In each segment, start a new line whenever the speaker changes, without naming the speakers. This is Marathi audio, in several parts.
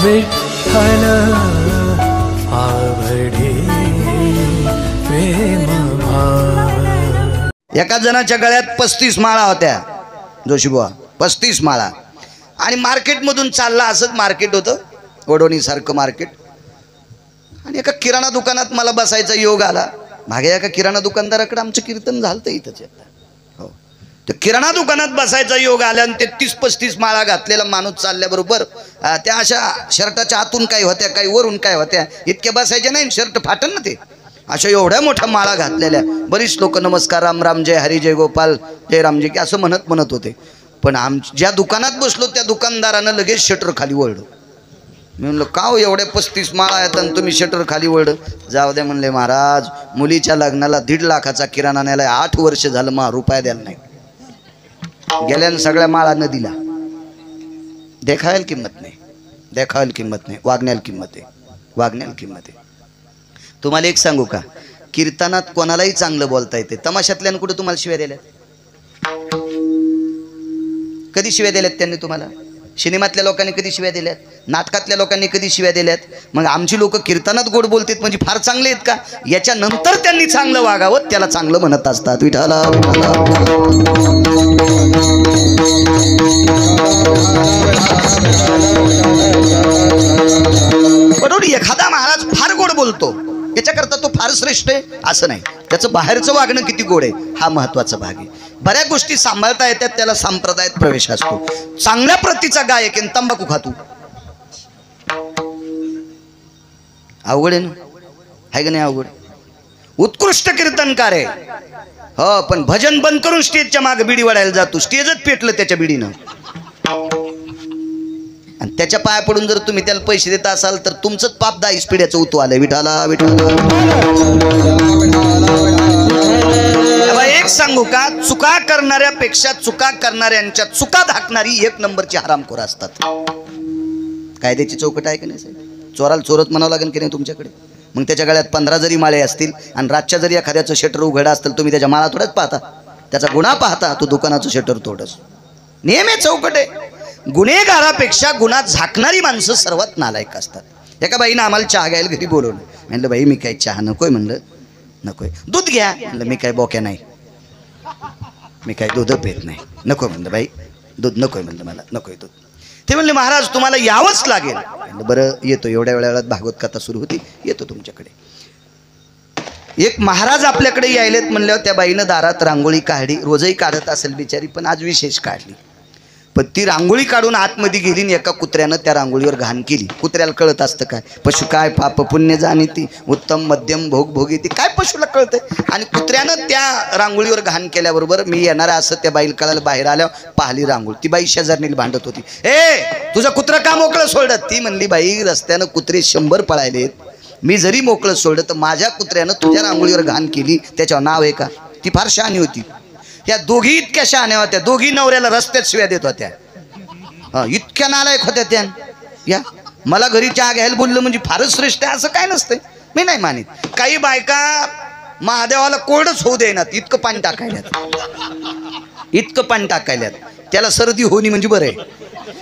विठ्ठल आवडे प्रेम भाव।
एका जणाच्या गळ्यात 35 माळा होत्या जोशीबुवा, 35 माळा। आणि मार्केटमधून चालला, असंच मार्केट होतं वडोणी सारखं मार्केट, आणि एका किराणा दुकानात मला बसायचा योग आला। मागे एका किराणा दुकानदाराकडे आमचं कीर्तन झालं इथंच हो, तर किराणा दुकानात बसायचा योग आला आणि ते 30-35 माळा घातलेला माणूस चालल्याबरोबर त्या अशा शर्टाच्या आतून काही होत्या, काही वरून काय होत्या, इतक्या बसायच्या नाही, शर्ट फाटन ना ते, अशा एवढ्या मोठ्या माळा घातलेल्या। बरीच लोक नमस्कार राम राम जय हरी जय गोपाल जय रामजी की असं म्हणत होते। पण ज्या दुकानात बसलो त्या दुकानदारानं लगेच शटर खाली वळलं। मी म्हणलं का हो, एवढ्या 35 माळा आहेत आणि तुम्ही शटर खाली वळलं? जाऊ द्या म्हणले महाराज, मुलीच्या लग्नाला 1.5 लाखाचा किराणा न्यायला 8 वर्ष झालं, मग रुपया द्यायला नाही, गेल्यानं सगळ्या माळा नदीला। देखायला किंमत नाही, देखायला किंमत नाही, वागण्याला किंमत आहे, वागण्याला किंमत आहे। तुम्हाला एक सांगू का, कीर्तनात कोणालाही चांगलं बोलता येते। तमाशातल्यानं कुठे तुम्हाला शिव्या दिल्यात? कधी शिव्या दिल्यात त्यांनी तुम्हाला? सिनेमातल्या लोकांनी कधी शिव्या दिल्यात? नाटकातल्या लोकांनी कधी शिव्या दिल्यात? मग आमची लोक कीर्तनात गोड बोलतात म्हणजे फार चांगले आहेत का? याच्यानंतर त्यांनी चांगलं वागावं, त्याला चांगलं म्हणत असतात। विठाला बरोबर, एखादा महाराज फार गोड बोलतो याच्याकरता तो फार श्रेष्ठ आहे असं नाही, त्याचं बाहेरचं वागणं किती गोड आहे हा महत्वाचा भाग आहे। बऱ्याच गोष्टी सांभाळता येतात, त्याला संप्रदायात प्रवेश असतो। चांगल्या प्रतीचा गायक आहे, तंबाखू खातो, अवघड आहे ना, आहे का नाही अवघड? उत्कृष्ट कीर्तनकार आहे हो, पण भजन बंद करून स्टेजच्या मागे बिडी वाढायला जातो, स्टेजच पेटलं त्याच्या बिडीनं, आणि त्याच्या पाया पडून जर तुम्ही त्याला पैसे देता असाल तर तुमचंच पाप 10 पिढ्याचं उतू आलंय। विठाला विठाला। एक सांगू का, चुका करणाऱ्यापेक्षा चुका करणाऱ्यांच्या चुका धाकणारी 1 नंबरची हरामखोर असतात। कायद्याची चौकट आहे की नाही साहेब? चोराला चोरत म्हणावं लागेल की नाही तुमच्याकडे? मग त्याच्या गळ्यात 15 जरी माळे असतील आणि रातच्या जरी एखाद्याचं शटर उघडा असतील, तुम्ही त्याच्या माळा थोड्याच पाहता, त्याचा गुन्हा पाहता, तो दुकानाचं शटर तोडस। नेहमी चौकट आहे। गुन्हेगारापेक्षा गुन्हा झाकणारी माणसं सर्वात नालायक असतात। एका बाईनं आम्हाला चहा घ्यायला घरी बोलवलं, म्हणलं बाई मी काय चहा नकोय, म्हणलं नकोय। दूध घ्या, म्हणलं मी काय बोक्या नाही, मी काय दूध पेत नाही, नको म्हणलं बाई दूध नकोय, म्हणलं मला नकोय दूध। ते म्हणले महाराज तुम्हाला यावंच लागेल, म्हणलं बरं येतो, एवढ्या वेळात भागवत कथा सुरू होती, येतो तुमच्याकडे। एक महाराज आपल्याकडे यायलेत म्हणल्यावर त्या बाईनं दारात रांगोळी काढली, रोजही काढत असेल बिचारी, पण आज विशेष काढली। पण ती रांगोळी काढून आतमध्ये गेली आणि एका कुत्र्यानं त्या रांगोळीवर घाण केली। कुत्र्याला कळत असतं काय? पशु काय पाप पुण्य जाणीती, उत्तम मध्यम भोग भोगीती, काय पशुला कळतंय? आणि कुत्र्यानं त्या रांगोळीवर घाण केल्याबरोबर मी येणार असं त्या बाईला कळालं। बाहेर आल्यावर पाहिली रांगोळी, ती बाई शेजारणीला भांडत होती, ए तुझं कुत्रं का मोकळं सोडत? ती म्हणली बाई रस्त्यानं कुत्रे 100 पळायलेत, मी जरी मोकळं सोडलं तर माझ्या कुत्र्यानं तुझ्या रांगोळीवर घाण केली, त्याच्यावर नाव आहे का? ती फार शहाणी होती। या दोघी इतक्या शहाण्या होत्या, दोघी नवऱ्याला रस्त्यात शिव्या देत होत्या, इतक्या नालायक होत्या त्या। या मला घरी चहा घ्यायला बोललं म्हणजे फारच श्रेष्ठ आहे असं काय नसतंय, मी नाही मानित। काही बायका महादेवाला कोरडच होऊ देणार, इतकं पाणी टाकायल्यात, इतकं पाणी टाकायल्यात, त्याला सर्दी होणी म्हणजे बरं आहे,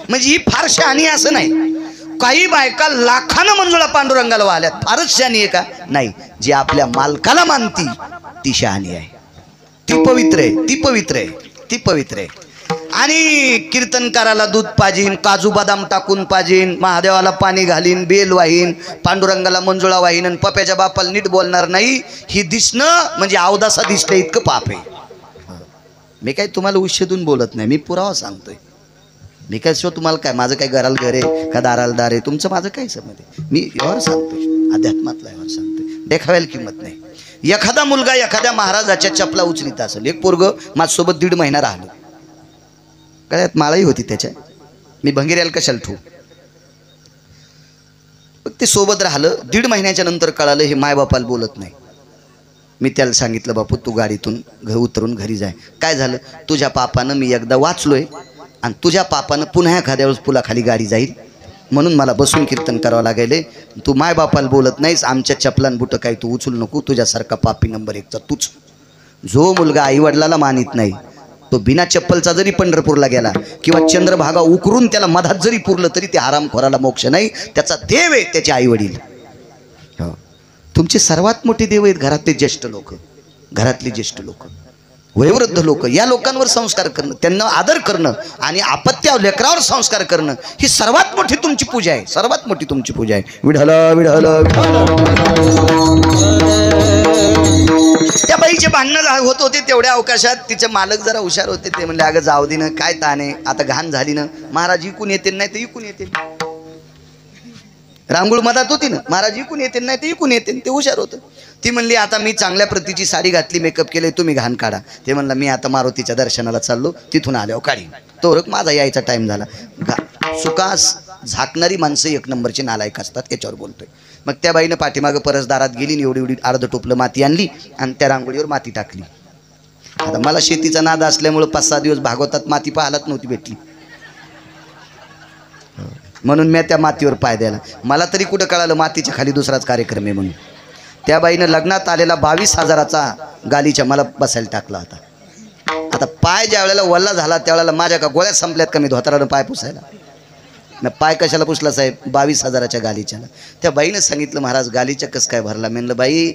म्हणजे ही फार शहाणी असं नाही। काही बायका लाखानं मंजुळा पांडुरंगाला वाहल्यात, फारच शहाणी आहे का? नाही, जी आपल्या मालकाला मानती ती शहाणी आहे, ती पवित्र आहे, ती पवित्र आहे, ती पवित्र आहे। आणि कीर्तनकाराला दूध पाजीन, काजू बदाम टाकून पाजीन, महादेवाला पाणी घालीन, बेल वाहीन, पांडुरंगाला मंजुळा वाहीन, आणि पप्याच्या बापाला नीट बोलणार नाही, ही दिसणं म्हणजे अवदासा दिसतं इतकं पाप आहे। मी काय तुम्हाला उच्छेदून बोलत नाही, मी पुरावा सांगतोय। मी काय शिव तुम्हाला काय, माझं काय घराला घर आहे का दाराला दार आहे, तुमचं माझं काय संबंध आहे? मी यावर सांगतोय, अध्यात्मातला यावर सांगतोय, देखाव्याला किंमत नाही। एखादा मुलगा एखाद्या महाराजाच्या चपला उचलीत असेल, एक पोरग माझ्यासोबत 1.5 महिना राहिलं, गळ्यात माळाही होती त्याच्या, मी भंगेऱ्याला कशाला ठेवू, ते सोबत राहिलं। 1.5 महिन्याच्या नंतर कळालं हे मायबापाला बोलत नाही। मी त्याला सांगितलं बापू तू गाडीतून उतरून घरी जाय। काय झालं? तुझ्या पापानं मी एकदा वाचलोय आणि तुझ्या पापानं पुन्हा एखाद्या वेळेस पुलाखाली गाडी जाईल, म्हणून मला बसून कीर्तन करावं लागेल। तू मायबापाला बोलत नाहीस, आमच्या चपलान बुटं काही तू उचलू नको, तुझ्यासारखा पापी नंबर 1चा तूच। जो मुलगा आईवडिलाला मानित नाही तो बिना चप्पलचा जरी पंढरपूरला गेला किंवा चंद्रभागा उकरून त्याला मधात जरी पुरलं तरी ते हरामखोराला मोक्ष नाही. त्याचा देव आहे त्याचे आई वडील. तुमचे सर्वात मोठे देव आहेत घरातले ज्येष्ठ लोक, घरातले ज्येष्ठ लोक, वयोवृद्ध लोक. या लोकांवर संस्कार करणं, त्यांना आदर करणं आणि आपत्या लेकरावर संस्कार करणं ही सर्वात मोठी तुमची पूजा आहे. सर्वात मोठी तुमची पूजा आहे. विढल विढल. त्या बाईचे भांडणं होत होते तेवढ्या अवकाशात तिचे मालक जरा हुशार होते. ते म्हणले अगं जाऊ दे ना, काय ताने, आता घाण झाली ना, महाराज इकून येते नाही तर इकून येते. रांगोळ मधात होती ना, महाराज इकून येते नाही तर इकून येते. ते हुशार होतं. ती म्हणली आता मी चांगल्या प्रतीची साडी घातली, मेकअप केले, तुम्ही घाण काढा. ते म्हणलं मी आता मारुतीच्या दर्शनाला चाललो, तिथून आल्यावर काढी. तो माझा यायचा टाइम झाला. सुकास झाकणारी माणसं एक नंबरची नालायक असतात, याच्यावर बोलतोय. मग त्या बाईनं पाठीमागं परसदारात गेली, एवढी एवढी अर्ध टोपलं माती आणली आणि त्या रांगोळीवर माती टाकली. आता मला शेतीचा नाद असल्यामुळं 5-6 दिवस भागवतात माती पाहायलाच नव्हती भेटली, म्हणून मी त्या मातीवर पाय द्यायला. मला तरी कुठं कळालं मातीच्या खाली दुसराच कार्यक्रम आहे म्हणून. त्या बाईनं लग्नात आलेला 22,000चा गालीच्या मला बसायला टाकला होता. आता पाय ज्या वेळेला वल्ला झाला त्यावेळेला माझ्या का गोळ्या संपल्यात का मी धोतारानं पाय पुसायला. न पाय कशाला पुसला साहेब, 22,000च्या गालीच्याला. त्या बाईनं सांगितलं महाराज गालीच्या कसं काय भरला. म्हणलं बाई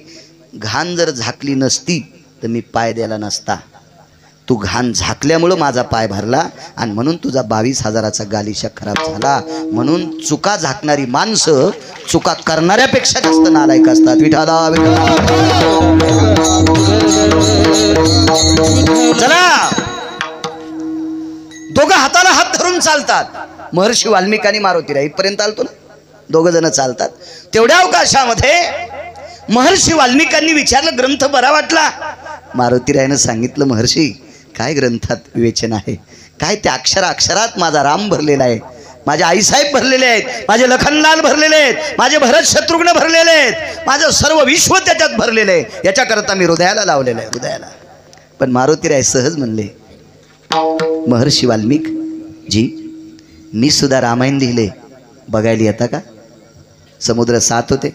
घाण जर झाकली नसती तर मी पाय द्यायला नसता. तू घाण झाकल्यामुळं माझा पाय भरला आणि म्हणून तुझा 22,000चा गालिशा खराब झाला. म्हणून चुका झाकणारी माणसं चुका करणाऱ्यापेक्षा जास्त नालायक असतात. विठाला चला, दोघं हाताला हात धरून चालतात. महर्षी वाल्मिक आणि मारुतीराय इथपर्यंत आलतो ना, दोघं जण चालतात. तेवढ्या अवकाशामध्ये महर्षी वाल्मिकांनी विचारलं ग्रंथ बरा वाटला. मारुतीरायनं सांगितलं महर्षी काय ग्रंथात विवेचन आहे, काय त्या अक्षरात माझा राम भरलेला आहे, माझे आईसाहेब भरलेले आहेत, माझे लखनलाल भरलेले आहेत, माझे भरत शत्रुघ्न भरलेले आहेत, माझं सर्व विश्व त्याच्यात भरलेलं आहे. याच्याकरता मी हृदयाला लावलेलं आहे, हृदयाला. पण मारुतीराय सहज म्हणले महर्षी वाल्मिक जी मी सुद्धा रामायण लिहिले, बघायला येता का. समुद्र 7 होते.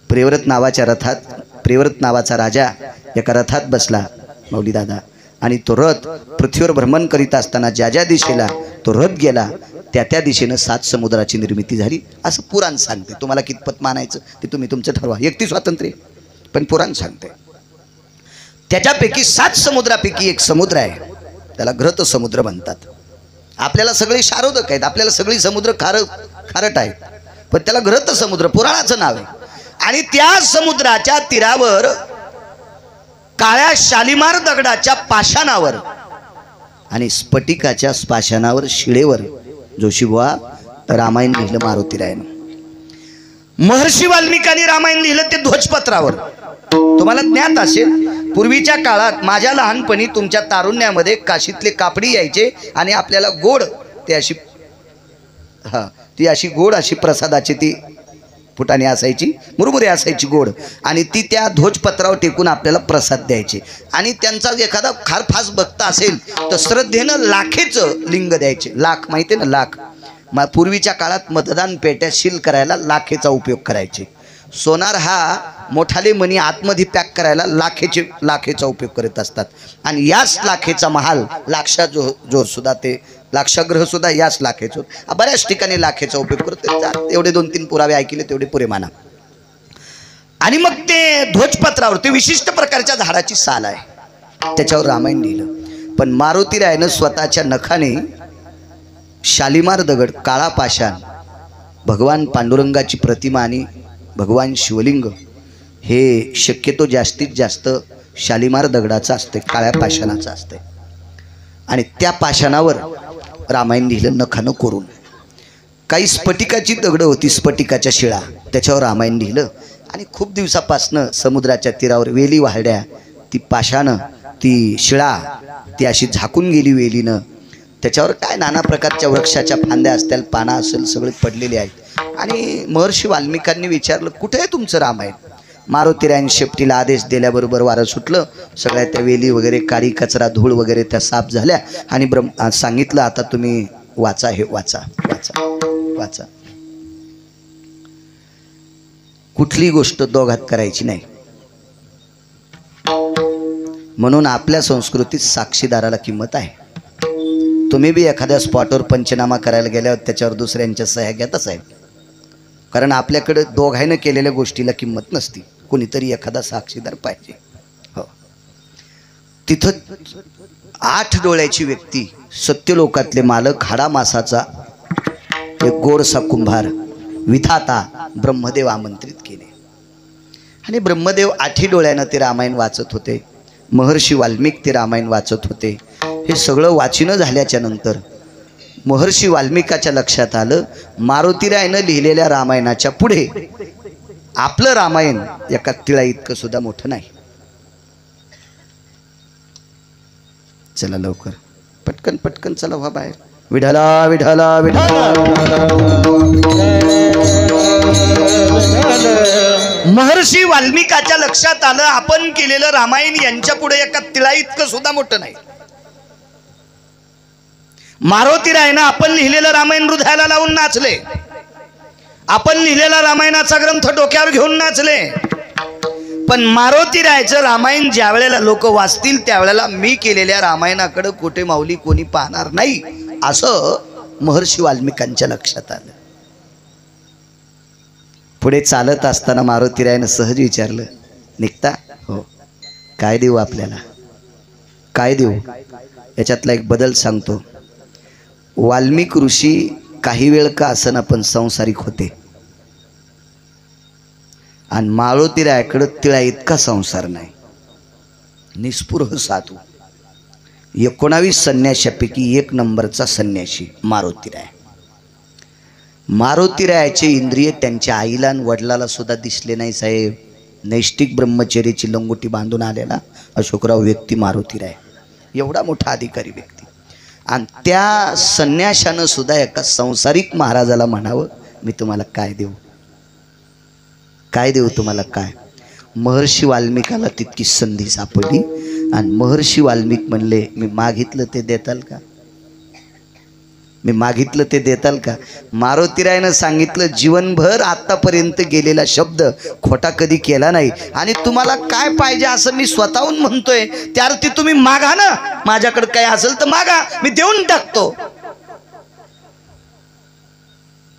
प्रियव्रत नावाच्या रथात, प्रियव्रत नावाचा राजा एका रथात बसला माऊली दादा, आणि तो रथ पृथ्वीवर भ्रमण करीत असताना ज्या ज्या दिशेला तो रथ गेला त्या त्या दिशेनं 7 समुद्राची निर्मिती झाली असं पुराण सांगते. तुम्हाला कितपत मानायचं ते तुम्ही तुमचं ठरवा, व्यक्ती स्वातंत्र्य, पण पुराण सांगते. त्याच्यापैकी 7 समुद्रापैकी एक समुद्र आहे, त्याला घृत समुद्र म्हणतात. आपल्याला सगळे शारोदक आहेत, आपल्याला सगळी समुद्र खारट आहेत, पण त्याला घृत समुद्र पुराणाचं नाव आहे. आणि त्या समुद्राच्या तीरावर काळ्या शालिमार दगडाच्या पाषाणावर आणि स्फटिकाच्या पाषाणावर शिळेवर जोशीबुवा रामायण लिहिलं मारुतीरायनं. महर्षी वाल्मिकांनी रामायण लिहिलं ते ध्वजपत्रावर. तुम्हाला ज्ञात असेल पूर्वीच्या काळात माझ्या लहानपणी तुमच्या तारुण्यामध्ये काशीतले कापडी यायचे आणि आपल्याला गोड ते अशी ती अशी गोड अशी प्रसादाची ती फुटाणी असायची, मुरमुरे असायची गोड, आणि ती त्या ध्वजपत्रावर टेकून आपल्याला प्रसाद द्यायचे. आणि त्यांचा एखादा खार फास भक्त असेल तर श्रद्धेनं लाखेचं लिंग द्यायचे. लाख माहिती ना, लाख. पूर्वीच्या काळात मतदान पेट्या सील करायला लाखेचा उपयोग करायचे. सोनार हा मोठाले मनी आतमध्ये पॅक करायला लाखेचा उपयोग करत असतात. आणि याच लाखेचा महाल लाक्षा जोर सुद्धा ते लाक्षाग्रह सुद्धा याच लाखेचो. बऱ्याच ठिकाणी लाखेचा उपयोग करतो. एवढे 2-3 पुरावे ऐकले तेवढे पुरे माना. आणि मग ते ध्वजपत्रावर ते विशिष्ट प्रकारच्या झाडाची साल आहे, त्याच्यावर रामायण लिहिलं. पण मारुतीरायनं स्वतःच्या नखाने शालिमार दगड, काळा पाषाण, भगवान पांडुरंगाची प्रतिमा आणि भगवान शिवलिंग हे शक्यतो जास्तीत जास्त शालिमार दगडाचं असते, काळ्या पाषाणाचं असते. आणि त्या पाषाणावर रामायण लिहिलं नखानं करून. काही स्फटिकाची दगडं होती, स्फटिकाच्या शिळा, त्याच्यावर रामायण लिहिलं. आणि खूप दिवसापासनं समुद्राच्या तीरावर वेली वाहड्या, ती पाषाणं, ती शिळा ती अशी झाकून गेली वेलीनं. त्याच्यावर काय नाना प्रकारच्या वृक्षाच्या फांद्या असतील, पाना असेल, सगळे पडलेले आहेत. आणि महर्षी वाल्मिकांनी विचारलं कुठे आहे तुमचं रामायण. मारुतीरायन शेपटीला आदेश दिल्याबरोबर वारं सुटलं. सगळ्या त्या वेली वगैरे, काळी कचरा, धूळ वगैरे त्या साफ झाल्या. आणि सांगितलं आता तुम्ही वाचा, हे वाचा वाचा वाचा. कुठली गोष्ट दोघात करायची नाही. म्हणून आपल्या संस्कृतीत साक्षीदाराला किंमत आहे. तुम्ही बी एखाद्या स्पॉटवर पंचनामा करायला गेल्यावर त्याच्यावर दुसऱ्यांच्या सह्या घेतच आहेत. कारण आपल्याकडे दोघांनं केलेल्या गोष्टीला किंमत नसती, कोणीतरी एखादा साक्षीदार पाहिजे. हो, तिथं 8 डोळ्याची व्यक्ती, सत्यलोकातले मालक, हाडामासाचा एक गोडसा कुंभार, विधाता ब्रह्मदेव आमंत्रित केले. आणि ब्रह्मदेव 8 डोळ्यानं ते रामायण वाचत होते. महर्षी वाल्मिक ते रामायण वाचत होते. हे सगळं वाचीनं झाल्याच्या नंतर महर्षी वाल्मिकाच्या लक्षात आलं, मारुतीरायनं लिहिलेल्या रामायणाच्या पुढे आपलं रामायण एका तिळा इतकं सुद्धा मोठं नाही. चला लवकर, पटकन पटकन चला व्हा बाहेर. विठाला विठाला विठाला. महर्षी वाल्मिकाच्या लक्षात आलं, आपण केलेलं रामायण यांच्या पुढे एका तिळा इतकं सुद्धा मोठं नाही. मारुतीरायनं आपण लिहिलेलं रामायण हृदयाला लावून नाचले. आपण लिहिलेला रामायणाचा ग्रंथ डोक्यावर घेऊन नाचले. पण मारुतीरायचं रामायण ज्या वेळेला लोक वाचतील त्यावेळेला मी केलेल्या रामायणाकडे कोठे माऊली कोणी पाहणार नाही, असं महर्षी वाल्मिकांच्या लक्षात आलं. पुढे चालत असताना मारुतीरायनं सहज विचारलं, निघता? हो. काय देऊ आपल्याला, काय देऊ? याच्यातला एक बदल सांगतो. वाल्मिक ऋषी काही वेळ का असं पण संसारिक होते, आणि मारुतीरायाकडे तिळा इतका संसार नाही. निस्पृह साधू, 19 संन्याशापैकी 1 नंबरचा संन्याशी मारुतीराय. मारुतीरायाचे इंद्रिय त्यांच्या आईला आणि वडिलाला सुद्धा दिसले नाही साहेब. नैष्टिक ब्रह्मचर्याची लंगोटी बांधून आलेला अशोकराव व्यक्ती मारुतीराय, एवढा मोठा अधिकारी व्यक्ती. आणि त्या संन्याशानं सुद्धा एका संसारिक महाराजाला म्हणावं, मी तुम्हाला काय देऊ, काय देऊ तुम्हाला काय? महर्षी वाल्मिकाला तितकी संधी सापडली. आणि महर्षी वाल्मिक म्हणले, मी मागितलं ते देताल का, मी मागितलं ते देताल का? मारुतीरायनं सांगितलं, जीवनभर आतापर्यंत गेलेला शब्द खोटा कधी केला नाही, आणि तुम्हाला काय पाहिजे असं मी स्वतःहून म्हणतोय, त्यावरती तुम्ही मागा ना, माझ्याकडे काय असेल तर मागा, मी देऊन टाकतो.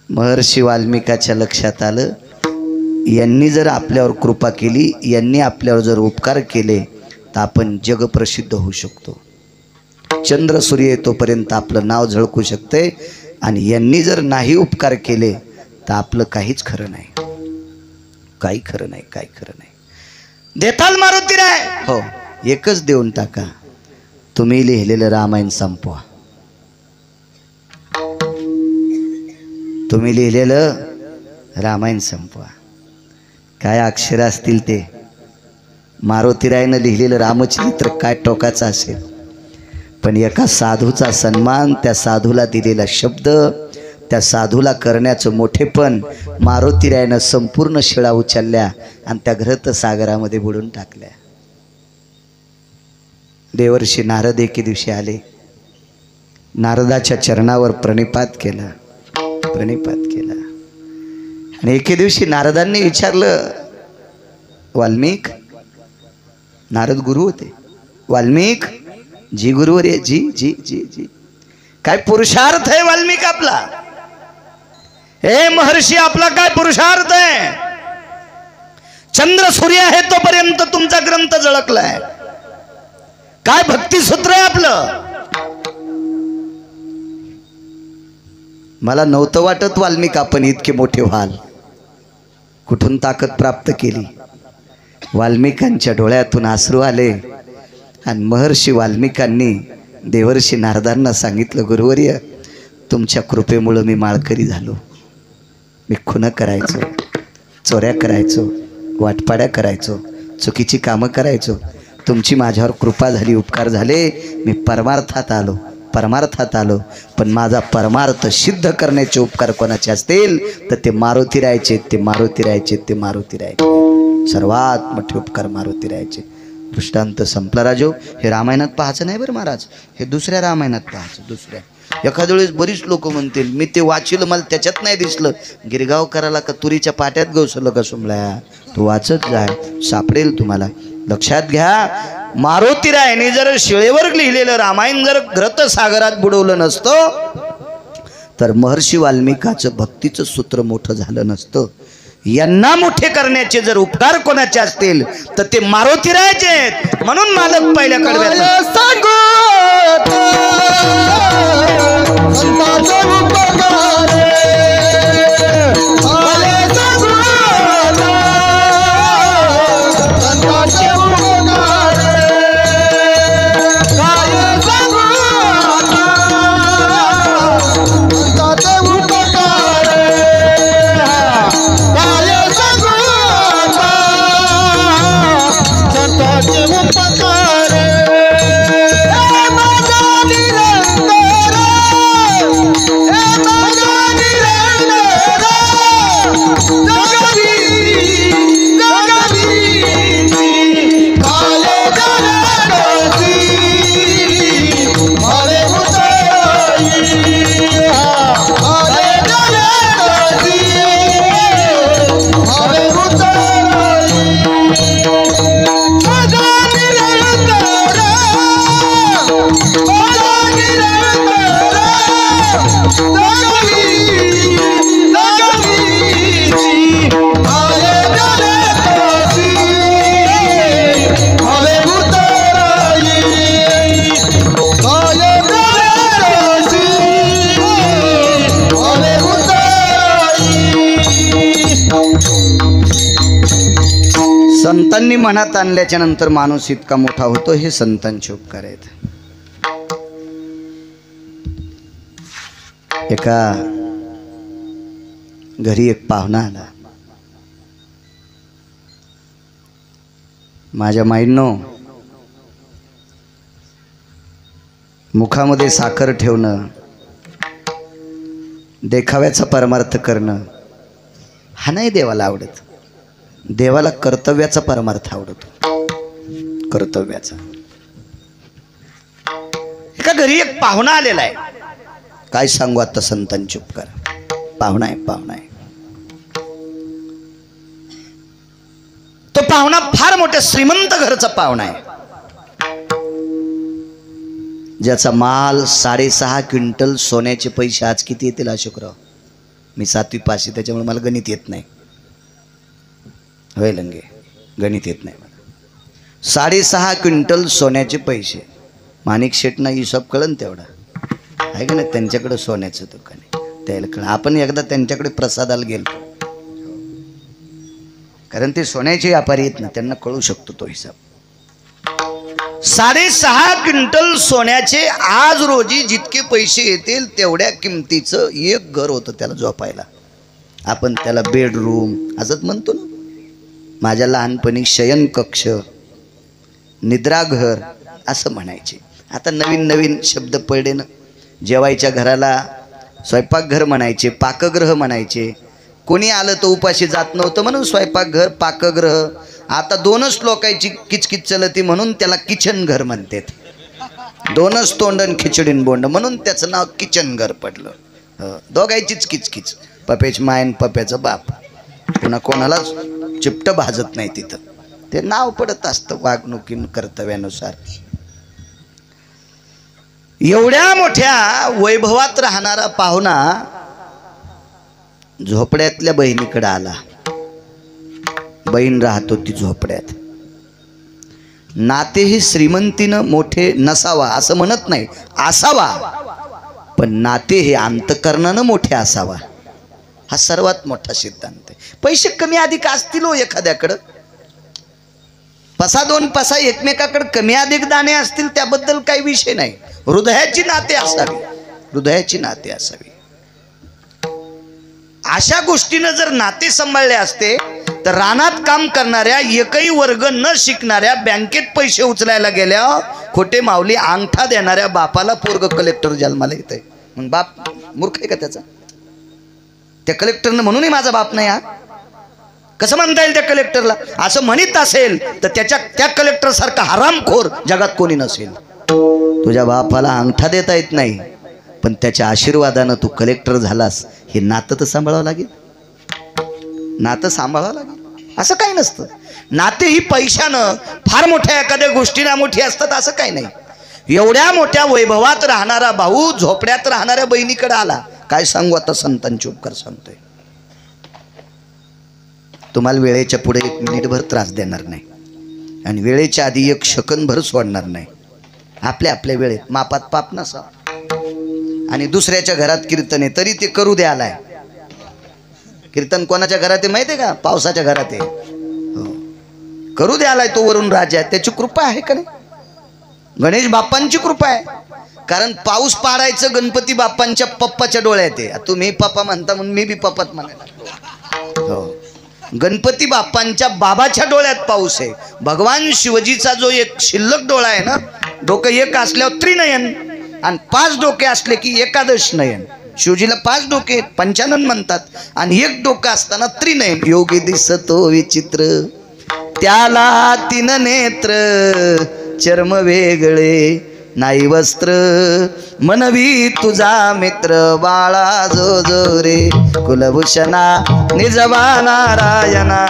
महर्षी वाल्मिकाच्या लक्षात आलं, यांनी जर आपल्यावर कृपा केली, यांनी आपल्यावर जर उपकार केले तर आपण जगप्रसिद्ध होऊ शकतो. चंद्र सूर्य येतोपर्यंत आपलं नाव झळकू शकते, आणि यांनी जर नाही उपकार केले तर आपलं काहीच खरं नाही, काही खरं नाही, काही खरं नाही. देताल मारुतीराय? हो. एकच देऊन टाका, तुम्ही लिहिलेलं रामायण संपवा. तुम्ही लिहिलेलं रामायण संपवा. काय अक्षर असतील ते. मारुतीरायनं लिहिलेलं रामचरित्र काय टोकाचं असेल, पण एका साधूचा सन्मान, त्या साधूला दिलेला शब्द, त्या साधूला करण्याचं मोठेपण मारुतीरायनं संपूर्ण शिळा उचलल्या आणि त्या घृत सागरामध्ये बुडून टाकल्या. देवर्षी नारद एके दिवशी आले, नारदाच्या चरणावर प्रणिपात केला, प्रणिपात केला. आणि एके दिवशी नारदांनी विचारलं, वाल्मिक, नारद गुरु होते, वाल्मिक, जी गुरुवर आहे, जी जी जी जी, काय पुरुषार्थ आहे वाल्मिक आपला? हे महर्षी, आपला काय पुरुषार्थ आहे? चंद्र सूर्य आहे तोपर्यंत तुमचा ग्रंथ झळकलाय, काय भक्तिसूत्र आहे आपलं? मला नव्हतं वाटत वाल्मिक आपण इतके मोठे व्हाल. कुठून ताकद प्राप्त केली? वाल्मिकांच्या डोळ्यातून अश्रू आले. आणि महर्षी वाल्मिकांनी देवर्षी नारदांना सांगितलं, गुरुवर्य, तुमच्या कृपेमुळं मी माळकरी झालो. मी खुनं करायचो, चोऱ्या करायचो, वाटपाड्या करायचो, चुकीची कामं करायचो. तुमची माझ्यावर कृपा झाली, उपकार झाले, मी परमार्थात आलो, परमार्थात आलो. पण माझा परमार्थ सिद्ध करण्याचे उपकार कोणाचे असतील तर ते मारुतीरायचे, ते मारुतीरायचे, ते मारुतीरायचे. सर्वात मोठे उपकार मारुतीरायचे. दृष्टांत संपला राजो. हे रामायणात पाहायचं नाही बरं महाराज, हे दुसऱ्या रामायणात पाहायचं. दुसऱ्या एखाद्या वेळेस बरीच लोक म्हणतील, मी ते वाचलं, मला त्याच्यात नाही दिसलं. गिरगावकराला का तुरीच्या पाट्यात गवसलं का सुमल्या, तू वाचत जाय, सापडेल तुम्हाला. लक्षात घ्या, मारुतीरायाने जर शिळेवर लिहिलेलं रामायण जर ग्रंथसागरात बुडवलं नसतं तर महर्षी वाल्मिकाचं भक्तीचं सूत्र मोठं झालं नसतं. यांना मोठे करण्याचे जर उपकार कोणाचे असतील तर ते मारुतीरायाचे आहेत. म्हणून मालक पहिल्या कडव्यात संतांनी मनात आणल्याच्या नंतर माणूस इतका मोठा होतो. हे संतांचे उपकार आहेत. एका घरी एक पाहुणा आला. माझ्या माईंनो, मुखामध्ये साखर ठेवणं, देखाव्याचा परमार्थ करणं हा नाही देवाला आवडत. देवाला कर्तव्याचा परमार्थ आवडतो. कर्तव्याचा. एका घरी एक पाहुणा आलेला आहे. काय सांगू आता संतांचे उपकार. पाहुणा आहे, पाहुणा आहे. तो पाहुणा फार मोठ्या श्रीमंत घरचा पाहुणा आहे, ज्याचा माल 6.5 क्विंटल सोन्याचे पैसे. आज किती येतील अशोकराव? मी 7वी पास आहे, त्याच्यामुळे मला गणित येत नाही. होय लंगे, गणित येत नाही मला. 6.5 क्विंटल सोन्याचे पैसे. माणिक शेटना हिशोब कळन तेवढा आहे का नाही? त्यांच्याकडे सोन्याचं दुकान आहे, त्याला कळ. आपण एकदा त्यांच्याकडे प्रसादाला गेलो, कारण ते सोन्याचे व्यापारी आहेत ना, त्यांना कळू शकतो तो हिसाब. 6.5 क्विंटल सोन्याचे आज रोजी जितके पैसे येतील तेवढ्या किमतीचं एक घर होतं त्याला झोपायला. आपण त्याला बेडरूम असंच म्हणतो ना. माझ्या लहानपणी शयन कक्ष, निद्राघर असं म्हणायचे. आता नवीन नवीन शब्द पडले ना. जेवायच्या घराला स्वयंपाकघर म्हणायचे, पाकगृह म्हणायचे. कोणी आलं तर उपाशी जात नव्हतं म्हणून स्वयंपाकघर, पाकगृह. आता 2च लोकांची किचकिच चलती म्हणून त्याला किचन घर म्हणतात. 2च तोंडन खिचडीन बोंड म्हणून त्याचं नाव किचन घर पडलं. दोघांचीच किचकिच, पप्याची मायन पप्याचं बाप. पुन्हा कोणालाच चिपट भाजत नाही तिथं. ते नाव पडत असतं वागणुकीन कर्तव्यानुसार. एवढ्या मोठ्या वैभवात राहणारा पाहुणा झोपड्यातल्या बहिणीकडे आला. बहीण राहतो ती झोपड्यात. नाते हे श्रीमंतीनं मोठे नसावा असं म्हणत नाही, असावा. पण नाते हे अंतकरणानं मोठे असावा हा सर्वात मोठा सिद्धांत आहे. पैसे कमी अधिक असतील हो एखाद्याकडं, 2 पैसा एकमेकाकडे कमी अधिक दाणे असतील, त्याबद्दल काही विषय नाही. हृदयाची नाते असावी, हृदयाची नाते असावी. अशा गोष्टीनं जर नाते सांभाळले असते तर रानात काम करणाऱ्या एकही वर्ग न शिकणाऱ्या बँकेत पैसे उचलायला गेल्या खोटे माऊली अंगठा देणाऱ्या बापाला पोरग कलेक्टर जन्माला येत आहे. मग बाप मूर्ख आहे का त्याचा? त्या कलेक्टरनं म्हणूनही माझा बाप नाही. हा कसं म्हणता येईल त्या कलेक्टरला? असं म्हणत असेल तर त्या कलेक्टर सारखा हरामखोर जगात कोणी नसेल. तुझ्या बापाला अंगठा देता येत नाही, पण त्याच्या आशीर्वादानं तू कलेक्टर झालास. हे नातं तर सांभाळावं लागेल, नातं सांभाळावं लागेल. असं काही नसतं. नाते ही पैशानं फार मोठ्या एखाद्या गोष्टीना मोठी असतात असं काही नाही. एवढ्या मोठ्या वैभवात राहणारा भाऊ झोपड्यात राहणाऱ्या बहिणीकडे आला. काय सांगू आता संतांची उपकार सांगतोय. तुम्हाला वेळेच्या पुढे 1 मिनिटभर त्रास देणार नाही आणि वेळेच्या आधी 1 सेकंदभर सोडणार नाही. आपल्या आपल्या वेळेत मापात पाप नसा. आणि दुसऱ्याच्या घरात कीर्तन आहे तरी ते करू द्यालाय. कीर्तन कोणाच्या घरात आहे माहिती आहे का? पावसाच्या घरात आहे. हो, करू द्यालाय तो वरून राजा. त्याची कृपा आहे का नाही? गणेश बाप्पांची कृपा आहे. कारण पाऊस पाडायचं गणपती बाप्पांच्या पप्पाच्या डोळ्यात आहे. तुम्ही पप्पा म्हणता म्हणून मी बी पप्पात म्हणायला. हो, गणपती बाप्पांच्या बाबाच्या डोळ्यात पाऊस आहे. भगवान शिवजीचा जो एक शिल्लक डोळा आहे ना, डोकं एक असल्यावर त्रिनयन आणि 5 डोके असले की एकादश नयन. शिवजीला 5 डोके 55 म्हणतात आणि 1 डोकं असताना त्रिनयन. योगी दिसतो विचित्र त्याला 3 नेत्र, चर्म वेगळे नाही वस्त्र, मनवी तुझा मित्र बाळा जो जो रे, कुलभूषणा निजबा नारायणा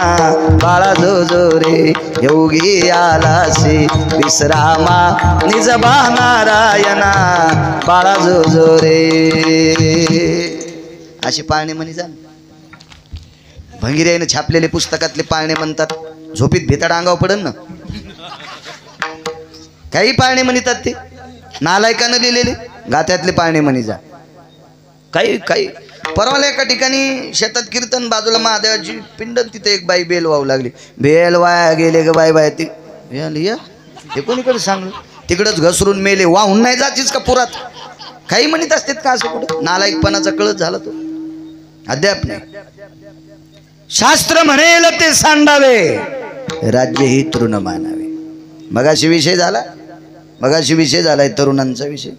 बाळा जो जो रे, योगी आलासे विश्रामा निजबा नारायणा बाळा जो जो रे. अशी पाळणे म्हणी जा. भंगिऱ्याने छापलेले पुस्तकातले पाळणे म्हणतात. झोपीत भिताड अंगावर पडन ना. काही पाळणे म्हणतात ते नालायकानं लिहिलेले गात्यातले पाळणे म्हणी जा. काही काही परवाला एका ठिकाणी शेतात कीर्तन, बाजूला महादेवाची पिंड, तिथे एक बाई बेल वाहू लागली. बेल वाया गेले ग बाई बाय. ती हे कोणीकडे सांगलं? तिकडंच घसरून मेले. वाहून नाही जातीच का पुरात? काही म्हणत असतात का असं कुठं? नालायकपणाचा कळत झाला तो अद्याप नाही. शास्त्र म्हणेल ते सांडावे, राज्य ही तृण मानावे. मगाशी विषय झाला, मगाशी विषय झालाय तरुणांचा विषय,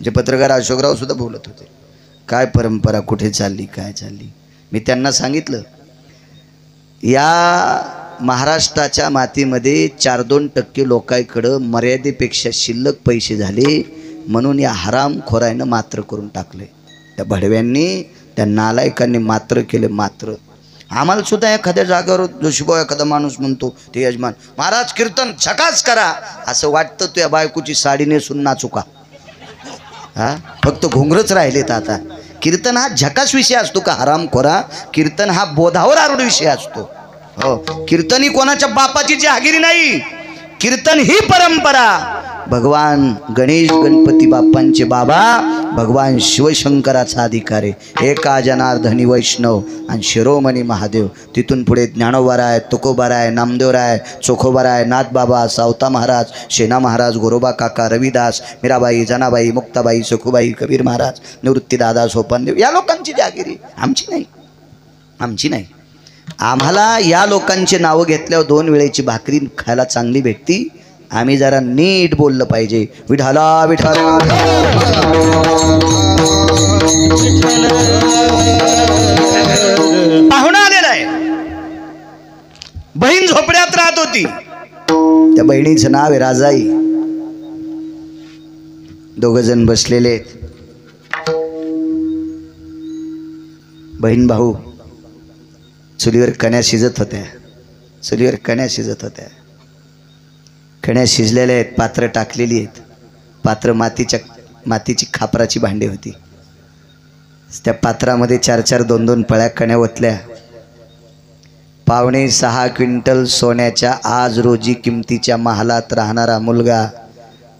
जे पत्रकार अशोकराव सुद्धा बोलत होते. काय परंपरा कुठे चालली, काय चालली. मी त्यांना सांगितलं, या महाराष्ट्राच्या मातीमध्ये 4-2% लोकांकडं मर्यादेपेक्षा शिल्लक पैसे झाले म्हणून या हरामखोरानं मात्र करून टाकले. त्या भडव्यांनी, त्या नालायकांनी मात्र केले. मात्र आम्हाला सुद्धा एखाद्या जागेवर जोशीभाऊ एखादा माणूस म्हणतो, ते यजमान महाराज कीर्तन झकास करा, असं वाटतं तुझ्या बायकोची साडी नेसून नाचू का? हा, फक्त घोंगरच राहिलेत आता. कीर्तन हा झकास विषय असतो का हरामखोरा? कीर्तन हा बोधावर आरूढ विषय असतो. हो, कीर्तन ही कोणाच्या बापाची जहागिरी नाही. कीर्तन ही परंपरा भगवान गणेश गणपती बाप्पांचे बाबा भगवान शिवशंकराचा अधिकार आहे. एका जनार्दनी वैष्णव आणि शिरोमणी महादेव. तिथून पुढे ज्ञानोबाराय, तुकोबाराय, नामदेवराय, चोखोबाराय, नाथबाबा, सावता महाराज, शेना महाराज, गोरोबा काका, रविदास, मीराबाई, जनाबाई, मुक्ताबाई, सखुबाई, कबीर महाराज, निवृत्तीदादा, सोपानदेव, या लोकांची जागिरी, आमची नाही. आमची नाही. आम्हाला या लोकांचे नावं घेतल्यावर 2 वेळेची भाकरी खायला चांगली भेटती. आम्ही जरा नीट बोललं पाहिजे. विठाला विठाला. पाहुणा आलेला आहे. बहीण झोपड्यात राहत होती. त्या बहिणीचं नाव आहे राजाई. 2 जण बसलेले, बहीण भाऊ. चुलीवर कण्या शिजत होत्या. चुलीवर कण्या शिजत होत्या. कण्या शिजलेल्या आहेत, पात्र टाकलेली आहेत. पात्र मातीची खापराची भांडी होती. त्या पात्रामध्ये 4-4, 2-2 पळ्या कण्या ओतल्या. 5.5 क्विंटल सोन्याच्या आज रोजी किमतीच्या महालात राहणारा मुलगा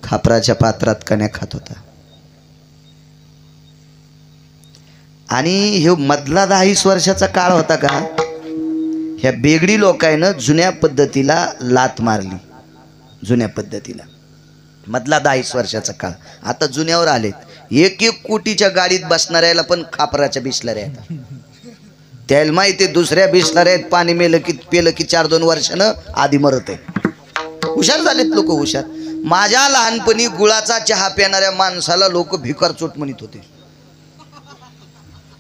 खापराच्या पात्रात कण्या खात होता. आणि हे मधला 10-20 वर्षाचा काळ होता का? ह्या बेगडी लोकांना जुन्या पद्धतीला लात मारली. जुन्या पद्धतीला मधला 10-20 वर्षाचा काळ. आता जुन्यावर आलेत. 1-1 कोटीच्या गाडीत बसणाऱ्याला पण खापराच्या बिस्लऱ्या आहेत. त्याला माहिती आहे दुसऱ्या बिस्लऱ्या आहेत, पाणी पेलं की 4-2 वर्षानं आधी मरत आहे. हुशार झालेत लोक, हुशार. माझ्या लहानपणी गुळाचा चहा पिणाऱ्या माणसाला लोक भिकारचोट म्हणत होते.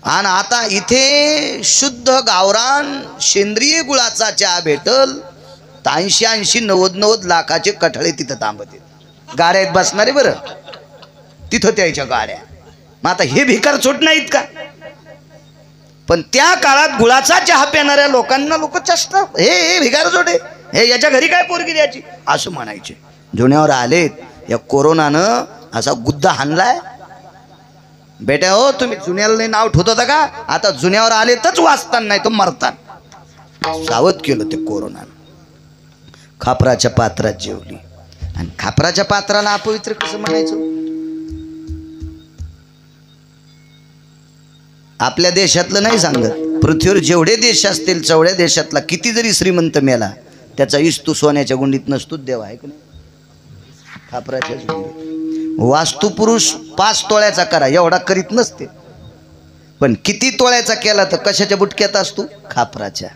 आणि आता इथे शुद्ध गावरान सेंद्रिय गुळाचा चहा भेटल 80-90 लाखाचे कठळे तिथं थांबत आहेत. गाड्यात बसणारे बरं तिथं त्याच्या गाड्या. मग आता हे भिकार चोट नाहीत का? पण त्या काळात गुळाचा चहा पिणाऱ्या लोकांना लोक चष्टा, हे भिगार जोडे, हे याच्या घरी काय पोरगी द्यायची असं म्हणायचे. जुन्यावर आलेत या कोरोनानं असा गुद्दा हाणलाय. बेटा हो तुम्ही जुन्याला नाही नाव ठेवत होता का, आता जुन्यावर आले तरच वाचतान नाही तर मरतान. सावध केलं ते कोरोनानं. खापराच्या पात्रात जेवली. आणि खापराच्या पात्राला अपवित्र कसं म्हणायचं. आपल्या देशातलं नाही सांगत, पृथ्वीवर जेवढे देश असतील तेवढ्या देशातला किती जरी श्रीमंत मेला त्याचा इस्तू सोन्याच्या गुंडीत नसतोच देवा, आहे का नाही. खापराच्या गुंडीत वास्तुपुरुष 5 तोळ्याचा करा एवढा करीत नसते, पण किती तोळ्याचा केला तर कशाच्या बुटक्यात असतो, खापराच्या.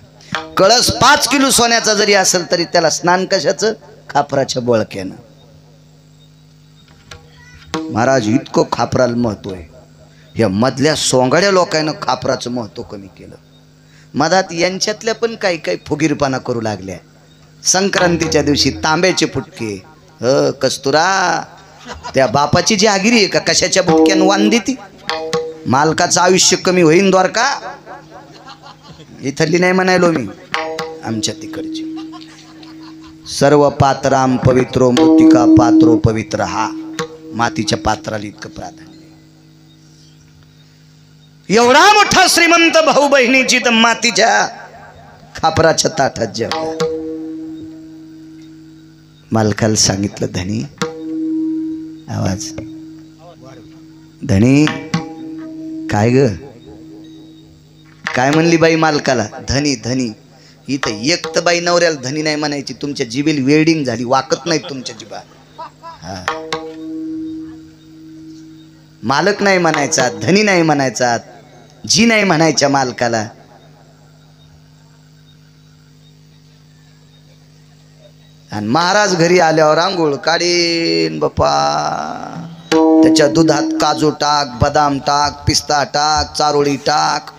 कळस 5 किलो सोन्याचा जरी असेल तरी त्याला स्नान कशाचं, खापराच्या बोळक्यानं. महाराज इतकं खापराला महत्व आहे. या मधल्या सोंगाड्या लोकांना खापराचं महत्व कमी केलं. मधात यांच्यातल्या पण काही काही फुगीरपणा करू लागल्या. संक्रांतीच्या दिवशी तांब्याचे फुटके, कस्तुरा त्या बापाची जी आगिरी आहे का कशाच्या बुटक्यानं वान देती. मालकाचं आयुष्य कमी होईन द्वारका. इथली नाही म्हणायलो मी, आमच्या तिकडची. सर्व पात्राम पवित्रो मृत्तिका पात्रो पवित्र. हा मातीच्या पात्राला इतकं प्राधान्य. एवढा मोठा श्रीमंत भाऊ बहिणीची तर मातीच्या खापराच्या ताटात जेवला. मालकाला सांगितलं, धनी आवाज, धनी काय ग, काय म्हणली बाई मालकाला, धनी धनी. इथं एक तर बाई नवऱ्याला धनी नाही म्हणायची, तुमच्या जिबेल वेल्डिंग झाली, वाकत नाही तुमच्या जिबा. हा मालक नाही म्हणायचा, धनी नाही म्हणायचा, जी नाही म्हणायच्या मालकाला. आणि महाराज घरी आल्यावर आंघोळ काढीन बापा, त्याच्या दुधात काजू टाक, बदाम टाक, पिस्ता टाक, चारोळी टाक.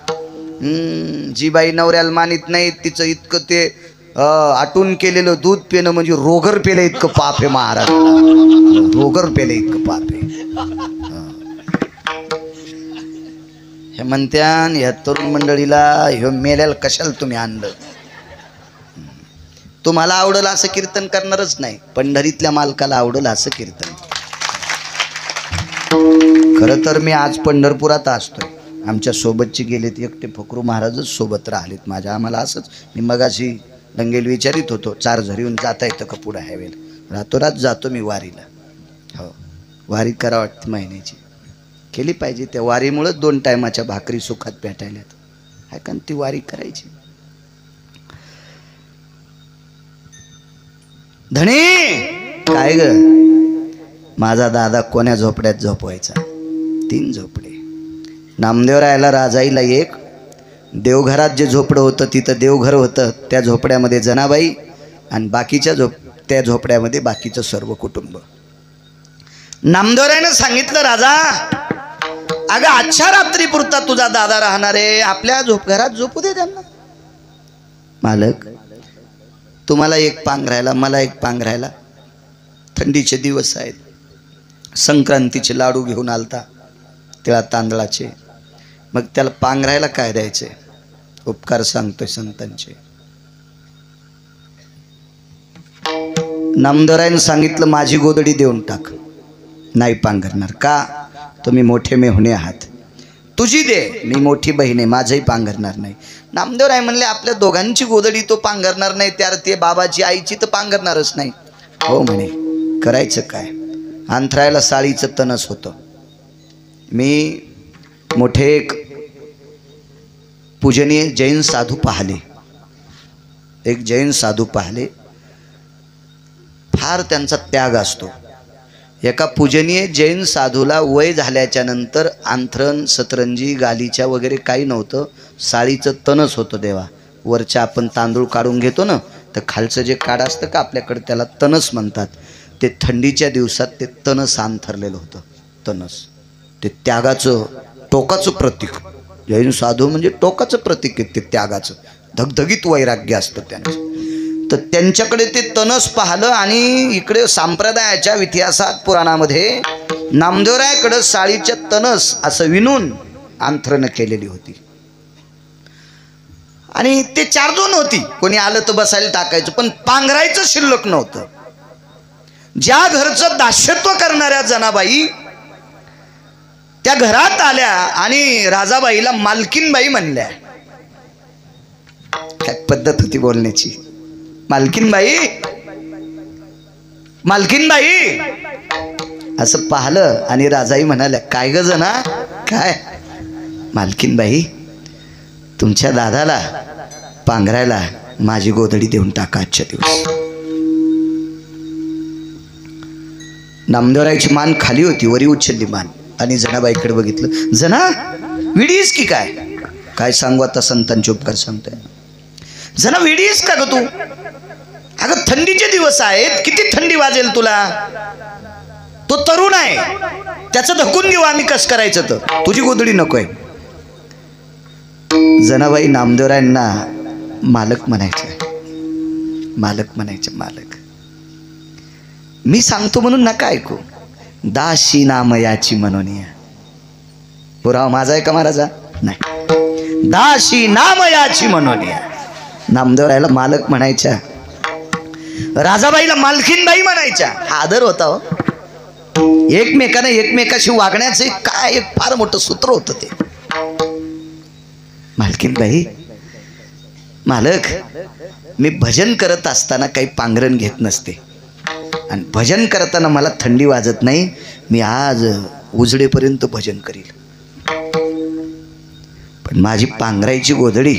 जी बाई नवऱ्याला मानित नाही तिचं इतकं ते आटून केलेलं दूध पिणं म्हणजे रोगर पेलं इतकं पाप आहे महाराज. रोगर पेलं इतकं पाप आहे. हे म्हणत्यान ह्या तरुण मंडळीला, ह्यो मेल्याला कशाला तुम्ही आणलं. तुम्हाला आवडलं असं कीर्तन करणारच नाही, पंढरीतल्या मालकाला आवडलं असं कीर्तन. खरं तर मी आज पंढरपुरात असतोय. आमच्या सोबतचे गेलेत, एकटे फकरू महाराजच सोबत राहिलेत माझ्या. आम्हाला असंच मी मगाशी दंगेल विचारित होतो, 4 झरीहून जाता येतं का पुढं ह्यावेळेला. रातोरात जातो मी वारीला. हो वारी करा वाटते, महिन्याची केली पाहिजे. त्या वारीमुळंच 2 टायमाच्या भाकरी सुखात भेटायल्यात. आहे का ती वारी करायची. धनी काय ग, माझा दादा कोण्या झोपड्यात झोपवायचा, 3 झोपडे. नामदेवरायाला राजाईला 1, देवघरात जे झोपडं होतं तिथं देवघर होतं, त्या झोपड्यामध्ये जनाबाई, आणि बाकीच्या त्या झोपड्यामध्ये बाकीचं सर्व कुटुंब. नामदेवरायानं सांगितलं, राजा अगं आजच्या रात्री पुरता तुझा दादा राहणार आहे, आपल्या घरात झोपू दे त्यांना. मालक तुम्हाला 1 पांघरायला, मला 1 पांघरायला. थंडीचे दिवस आहेत. संक्रांतीचे लाडू घेऊन आलता तिळा तांदळाचे. मग त्याला पांघरायला काय द्यायचे. उपकार सांगतोय संतांचे. नामदेवरायानं सांगितलं, माझी गोदडी देऊन टाक. नाही पांघरणार. का, तुम्ही मोठे मेहुणे आहात. तुझी दे, मी मोठी बहीण आहे, माझंही पांघरणार नाही. नामदेवराय म्हणले, आपल्या दोघांची गोदडी तो पांघरणार नाही, त्यावर ते बाबाची आईची तर पांघरणारच नाही. हो म्हणे, करायचं काय. अंथरायला साळीचं तणस होतं. मी मोठे एक पूजनीय जैन साधू पाहिले. एक जैन साधू पाहिले, फार त्यांचा त्याग असतो. एका पूजनीय जैन साधूला वय झाल्याच्या नंतर अंथरण, सतरंजी, गालीच्या वगैरे काही नव्हतं. साळीचं तणस होतं देवा. वरच्या आपण तांदूळ काढून घेतो ना, तर खालचं जे काढ असतं का आपल्याकडे, त्याला तणस म्हणतात. ते थंडीच्या दिवसात ते तणस अंथरलेलं होतं. तणस ते त्यागाचं, टोकाचं प्रतीक. जैन साधू म्हणजे टोकाचं प्रतीक आहे ते त्यागाचं. धगधगीत वैराग्य असतं त्यांचं. तर त्यांच्याकडे ते तणस पाहिलं आणि इकडे संप्रदायाच्या इतिहासात पुराणामध्ये नामदेवरायाकडे साळीच्या तणस असं विणून अंथरणं केलेली होती. आणि ते 4-2 होती, कोणी आलं तर बसायला टाकायचं, पण पांघरायचं शिल्लक नव्हतं. ज्या घरचं दास्यत्व करणाऱ्या जनाबाई त्या घरात आल्या आणि राजाबाईला मालकीनबाई म्हणल्या. काय पद्धत होती बोलण्याची. मालकीनबाई, मालकीनबाई असं पाहिलं आणि राजाई म्हणाल्या, काय ग जना काय? मालकीनबाई, तुमच्या दादाला पांघरायला माझी गोधडी देऊन टाका आजच्या दिवस. नामदेवरायची मान खाली होती, वरी उचलली मान आणि जनाबाईकडे बघितलं. जना विडीस की काय? काय सांगू आता, संतांचे उपकार सांगताय. जना विडीस का ग तू? अगं थंडीचे दिवस आहेत, किती थंडी वाजेल तुला? तो तरुण आहे, त्याचं धकून घेऊ आम्ही, कस करायचं? तर तुझी गोधडी नकोय. जनाबाई नामदेवरायांना मालक म्हणायचे, मालक म्हणायचे, मालक. मी सांगतो म्हणून नका ऐकू. दाशी नामयाची म्हणून या. पुरावा माझा आहे का महाराजा? नाही. दाशी नामयाची म्हणून या. नामदेवरायला मालक म्हणायच्या, राजाबाईला मालकीनबाई म्हणायच्या. हा आदर होता हो. एकमेकांना एकमेकाशी वागण्याचे काय एक फार मोठं सूत्र होतं ते. मालकीनबाई, मालक, मी भजन करत असताना काही पांघरण घेत नसते आणि भजन करताना मला थंडी वाजत नाही. मी आज उजडेपर्यंत भजन करील, पण माझी पांघरायची गोधडी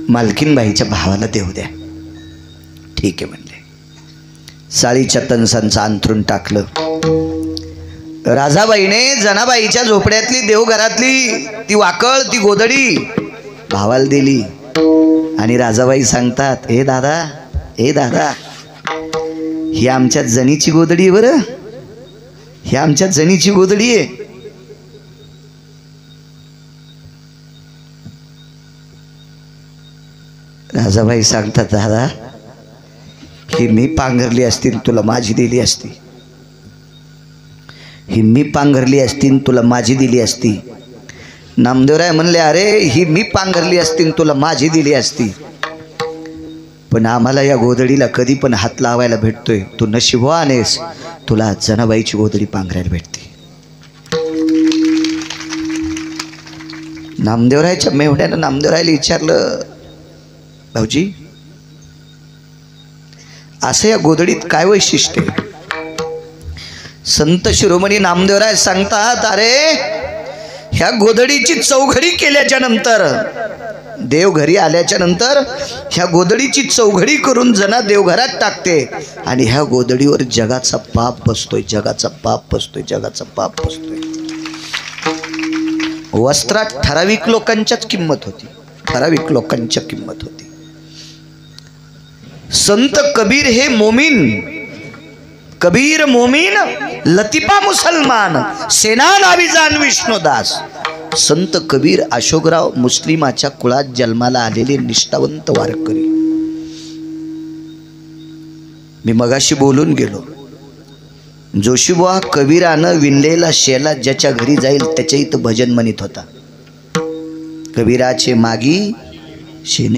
मालकीनबाईच्या भावाला देऊ द्या. ठीक आहे म्हणले. साळीच्या तनसांचं अंथरून टाकलं. राजाबाईने जनाबाईच्या झोपड्यातली देवघरातली ती वाकळ, ती गोधडी भावाला दिली. आणि राजाबाई सांगतात, ए दादा, ए दादा, ही आमच्या जनीची गोधडी आहे बरं, ही आमच्या जनीची गोधडी आहे. राजाबाई सांगतात, दादा, ही मी पांघरली असती तुला माझी दिली असती. ही मी पांघरली असती तुला माझी दिली असती. नामदेवराय म्हणले, अरे ही मी पांघरली असती तुला माझी दिली असती, पण आम्हाला या गोधडीला कधी पण हात लावायला भेटतोय. तू नशिबवान आहेस, तुला जनाबाईची गोधडी पांघरायला भेटते. नामदेवरायच्या मेवण्यानं नामदेवरायला विचारलं, भाऊजी, असं या गोधडीत काय वैशिष्ट्य? संत शिरोमणी नामदेवराय सांगतात, अरे ह्या गोधडीची चौघडी केल्याच्या नंतर, देव घरी आल्याच्या नंतर ह्या गोधडीची चौघडी करून जना देवघरात टाकते आणि ह्या गोधडीवर जगाचा पाप बसतोय, जगाचा पाप बसतोय, जगाचा पाप बसतोय. वस्त्रात ठराविक लोकांच्याच किंमत होती, ठराविक लोकांच्या किंमत होती. संत कबीर हे मोमीन, कबीर मोमीन, लतिफा मुसलमान, सेना नावी जान विष्णुदास. संत कबीर अशोकराव मुस्लिमाच्या कुळात जन्माला आलेले निष्ठावंत वारकरी. मी मगाशी बोलून गेलो, जोशीबुवा कबीरानं विणलेला शेला ज्याच्या घरी जाईल त्याच्या इथं भजन म्हणत होता. कबीराचे मागी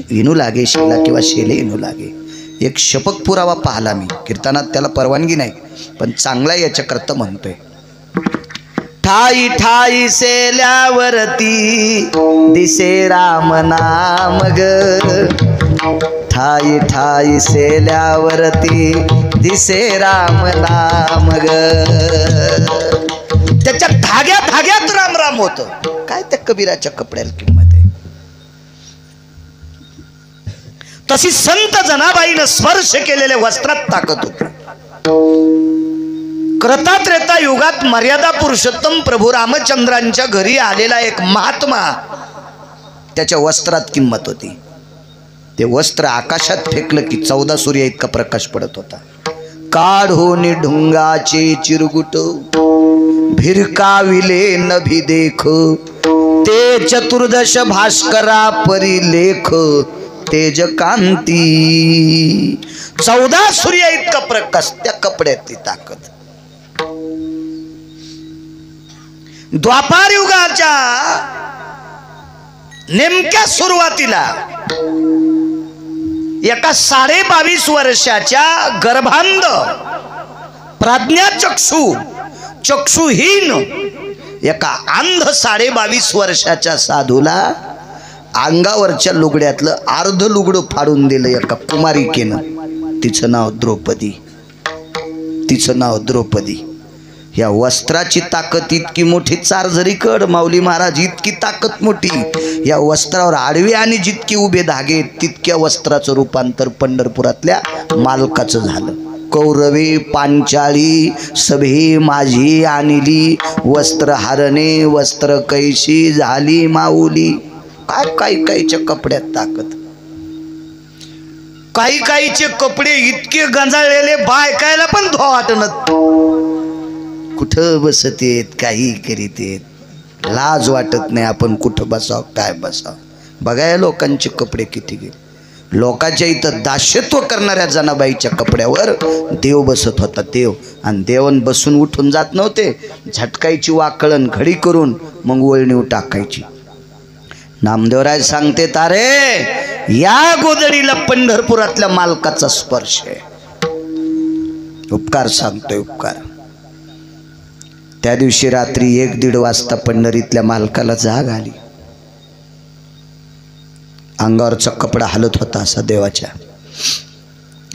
विणू लागे शेला किंवा शेले विणू लागे. एक शपक पुरावा पाहला मी. कीर्तनात त्याला परवानगी नाही, पण चांगला याच्याकरता म्हणतोय. ठाई ठाई सेल्यावरती दिसे राम नाम ग, ठाई ठाई सेल्यावरती दिसे राम नाम ग. त्याच्या धाग्या धाग्यात राम राम होत. काय त्या कबीराच्या कपड्याला किंमत आहे. तशी संत जनाबाईनं स्पर्श केलेल्या वस्त्रात ताकद होती. कृता त्रेता युगात मर्यादा पुरुषोत्तम प्रभू रामचंद्रांच्या घरी आलेला एक महात्मा, त्याच्या वस्त्रात किंमत होती. ते वस्त्र आकाशात फेकलं की 14 सूर्य इतका प्रकाश पडत होता. काढून ढुंगाचे चिरगुट भिरकाविले नभी देख, ते चतुर्दश भास्करा परी लेख तेज कांती. 14 सूर्य इतका प्रकाश त्या कपड्यातली ताकद. द्वापार युगाच्या नेमक्या सुरुवातीला एका 22.5 वर्षाच्या गर्भांध प्रज्ञाचक्षू चक्षुहीन एका अंध 22.5 वर्षाच्या साधूला अंगावरच्या लुगड्यातलं अर्ध लुगडं फाडून दिलं एका कुमारिकेनं. तिचं नाव द्रौपदी. तिचं नाव द्रौपदी. या वस्त्राची ताकद इतकी मोठी, चार जरी कड माऊली महाराज, इतकी ताकद मोठी या वस्त्रावर आडवे आणि जितके उभे धागे तितक्या वस्त्राचं रूपांतर पंढरपुरातल्या मालकाचं झालं. कौरवे पांचाळी सभे माझी आणली, वस्त्र हारणे वस्त्र कैशी झाली माऊली. काय काही काहीच्या कपड्यात ताकद. काही काहीचे कपडे इतके गंजाळलेले बायकायला पण धुवा वाटत. कुठं बसतेत, काही करीतेत, लाज वाटत नाही आपण कुठं बसाव काय बसाव. बघाय लोकांचे कपडे किती गेले. लोकांच्या इथं दास्यत्व करणाऱ्या जनाबाईच्या कपड्यावर देव बसत होता. देव आणि देवन बसून उठून जात नव्हते, झटकायची वाकळण घडी करून मग वळणीव टाकायची. नामदेवराय सांगते तारे या गोदडीला पंढरपुरातल्या मालकाचा स्पर्श आहे. उपकार सांगतोय उपकार. त्या दिवशी रात्री 1-1:30 वाजता पंढरीतल्या मालकाला जाग आली. अंगावरचा कपडा हलत होता असा देवाच्या.